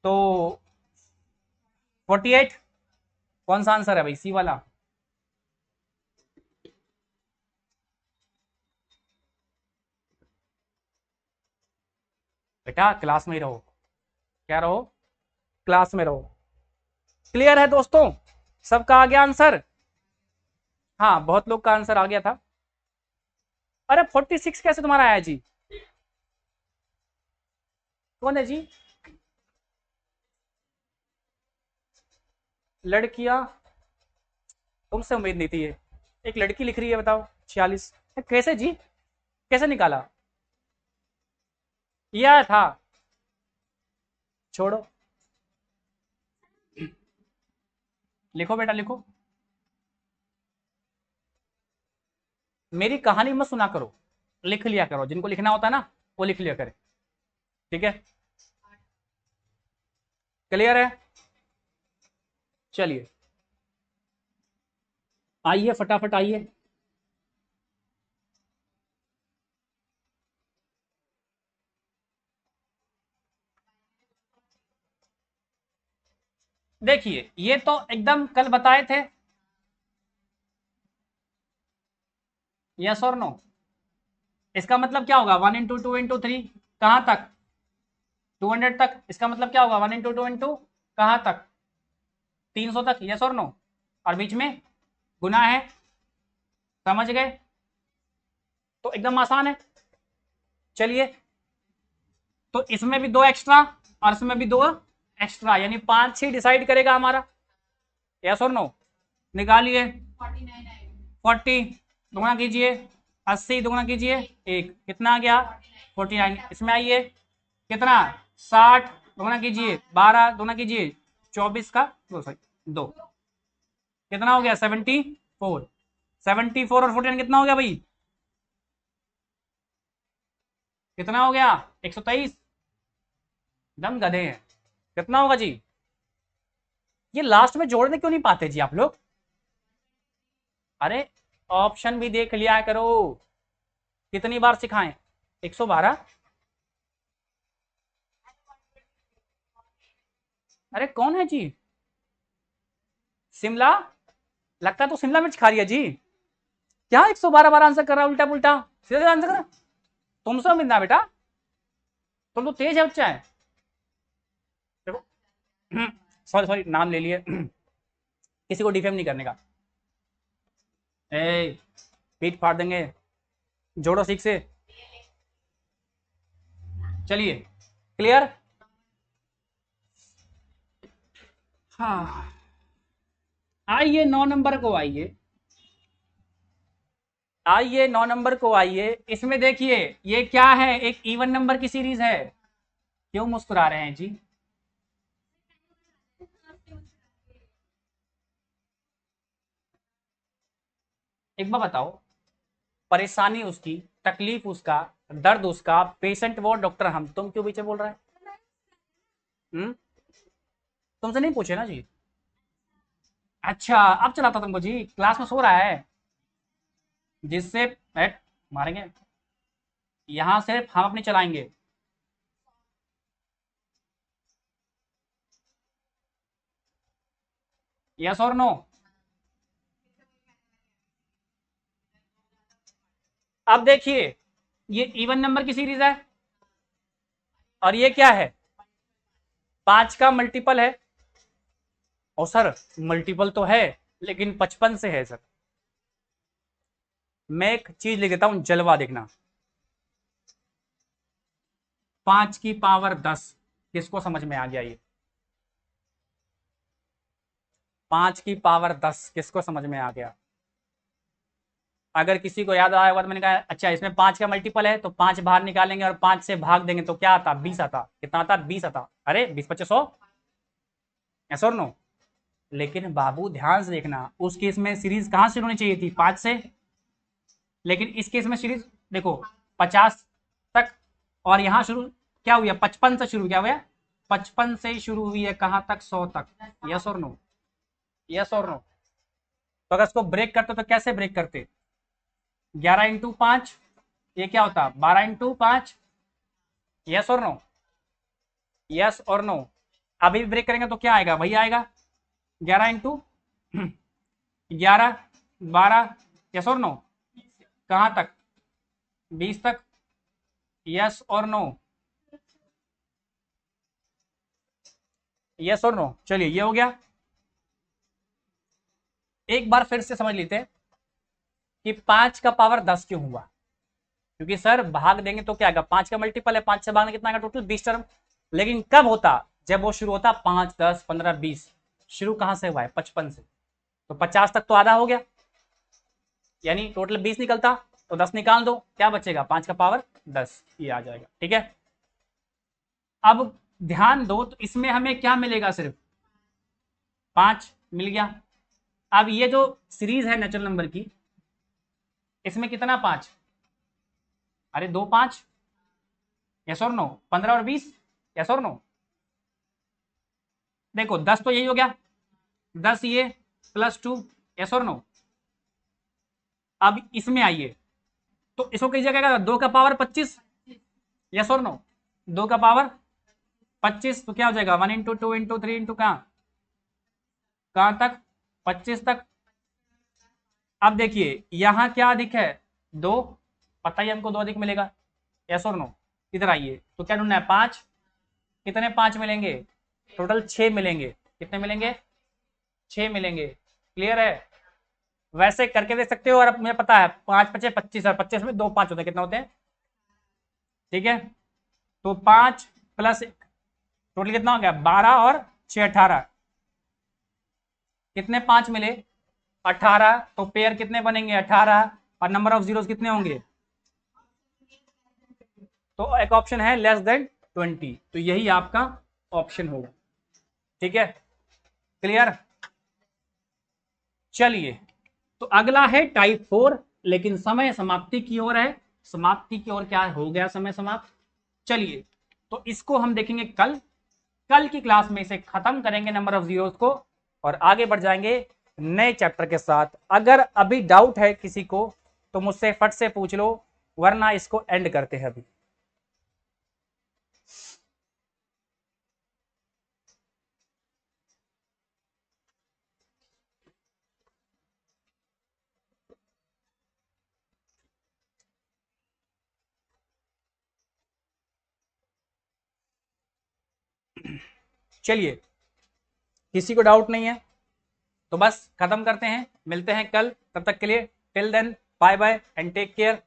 तो 48, कौन सा आंसर है भाई, सी वाला। बेटा क्लास में ही रहो, क्या रहो, क्लास में रहो। क्लियर है दोस्तों, सबका आ गया आंसर, हाँ बहुत लोग का आंसर आ गया था। अरे 46 कैसे तुम्हारा आया जी, कौन है जी? लड़कियां, तुमसे उम्मीद नहीं थी ये। एक लड़की लिख रही है, बताओ 46। कैसे जी, कैसे निकाला? ये आया था, छोड़ो, लिखो बेटा लिखो। मेरी कहानी मत सुना करो, लिख लिया करो, जिनको लिखना होता है ना वो लिख लिया करे, ठीक है? क्लियर है? चलिए आइए फटाफट आइए। देखिए ये तो एकदम कल बताए थे, यस और नो। इसका मतलब क्या होगा? 1 इंटू 2 इंटू 3, कहाँ तक? 200 तक। इसका मतलब क्या होगा? 1 इंटू 2 इंटू कहाँ तक? 300 तक, यस और नो। और बीच में गुना है, समझ गए? तो एकदम आसान है। चलिए, तो इसमें भी 2 एक्स्ट्रा और इसमें भी 2 एक्स्ट्रा, यानी 5 ही डिसाइड करेगा हमारा, यस और नो। निकालिए। 40 दुगना कीजिए, 80 दुगना कीजिए, 1 कितना आ गया? 49। इसमें आइए, कितना? 60 दुगना कीजिए, 12 दुगना कीजिए, 24 का 2 कितना हो गया? 74। 74 और 49 कितना हो गया भाई? कितना हो गया? 123। दम गधे हैं। कितना होगा जी? ये लास्ट में जोड़ने क्यों नहीं पाते जी आप लोग? अरे ऑप्शन भी देख लिया करो, कितनी बार सिखाएं? 112। अरे कौन है जी? शिमला? लगता तो शिमला मिर्च खा रही है जी। क्या 112 बार आंसर कर रहा है उल्टा पुल्टा? सीधे आंसर कर। तुमसे उम्मीद ना बेटा, तुम तो तेज है बच्चा है। देखो, सॉरी सॉरी नाम ले लिए। किसी को डिफेम नहीं करने का। ए पीठ फाड़ देंगे, जोड़ो सीख से। चलिए क्लियर? हाँ आइए 9 नंबर को आइए, आइए 9 नंबर को आइए। इसमें देखिए ये क्या है? एक इवन नंबर की सीरीज है। क्यों मुस्कुरा रहे हैं जी? एक बार बताओ, परेशानी उसकी, तकलीफ उसका, दर्द उसका, पेशेंट वो, डॉक्टर हम, तुम क्यों पीछे बोल रहे हैं? तुमसे नहीं पूछे ना जी। अच्छा अब चलाता तुमको जी, क्लास में सो रहा है जिससे बैठ मारेंगे। यहां सिर्फ हम अपनी चलाएंगे। यस और नो? अब देखिए ये इवन नंबर की सीरीज है और ये क्या है? 5 का मल्टीपल है। और सर मल्टीपल तो है लेकिन 55 से है सर। मैं एक चीज लिख देता हूं, जलवा देखना। 5 की पावर 10, किसको समझ में आ गया ये? 5 की पावर 10 किसको समझ में आ गया? अगर किसी को याद आया होगा तो मैंने कहा अच्छा इसमें 5 का मल्टीपल है तो 5 बाहर निकालेंगे और 5 से भाग देंगे तो क्या आता? 20 आता। कितना आता? 20 आता। अरे 20 25 100, ऐसा और नो? लेकिन बाबू ध्यान से देखना, उस केस में सीरीज कहां से होनी चाहिए थी? 5 से। लेकिन इस केस में सीरीज देखो 50 तक, और यहां शुरू क्या हुआ? 55 से शुरू क्या हुआ? 55 से शुरू हुई है, कहां तक? 100 तक। यस और नो? यस और नो? तो अगर इसको ब्रेक करते तो कैसे ब्रेक करते? 11 इंटू 5, ये क्या होता? 12 इंटू 5। यस और नो? यस और नो? अभी भी ब्रेक करेंगे तो क्या आएगा? वही आएगा, 11 इंटू 11, 12। यस और नो? कहाँ तक? 20 तक। यस और नो? यस और नो? चलिए ये हो गया। एक बार फिर से समझ लेते हैं कि 5 का पावर 10 क्यों हुआ। क्योंकि सर भाग देंगे तो क्या आएगा? 5 का मल्टीपल है, 5 से भागने कितना आएगा? Total 20 term. लेकिन कब होता, जब वो शुरू होता 5, 10, 15, 20। शुरू कहां से हुआ है? 55 से। तो 50 तक तो आधा हो गया, यानी टोटल 20 निकलता, तो 10 निकाल दो, क्या बचेगा? 5 का पावर 10, ये आ जाएगा। ठीक है, अब ध्यान दो, तो इसमें हमें क्या मिलेगा? सिर्फ 5 मिल गया। अब ये जो सीरीज है नेचुरल नंबर की, इसमें कितना 5? अरे 2 5, यस और नो? 15 और 20, यस और नो? देखो 10 तो यही हो गया, 10 ये प्लस 2, यस और नो? अब इसमें आइए, तो इसको कीजिएगा 2 का पावर 25, यस और नो? 2 का पावर 25, तो क्या हो जाएगा? 1 इंटू 2 इंटू 3 इंटू कहाँ कहाँ तक? 25 तक। अब देखिए यहां क्या अधिक है? 2, पता ही हमको 2 अधिक मिलेगा, यस और नो? इधर आइए, तो क्या ढूंढना है? 5। कितने 5 मिलेंगे? टोटल 6 मिलेंगे। कितने मिलेंगे? 6 मिलेंगे। क्लियर है? वैसे करके देख सकते हो, और अब मुझे पता है 5 5 25 और 25 में 2 5 होते हैं, कितना होते हैं? ठीक है, तो 5 प्लस टोटल कितना हो गया? 12 और 6 18। कितने 5 मिले? 18। तो पेयर कितने बनेंगे? 18। और नंबर ऑफ जीरोस कितने होंगे? तो एक ऑप्शन है लेस देन 20, तो यही आपका ऑप्शन होगा। ठीक है, क्लियर? चलिए, तो अगला है टाइप 4, लेकिन समय समाप्ति की ओर है। समाप्ति की ओर, क्या हो गया? समय समाप्त। चलिए, तो इसको हम देखेंगे कल। कल की क्लास में इसे खत्म करेंगे नंबर ऑफ जीरोस को, और आगे बढ़ जाएंगे नए चैप्टर के साथ। अगर अभी डाउट है किसी को तो मुझसे फट से पूछ लो, वरना इसको एंड करते हैं अभी। चलिए, किसी को डाउट नहीं है तो बस खत्म करते हैं, मिलते हैं कल। तब तक के लिए till then bye bye and take care.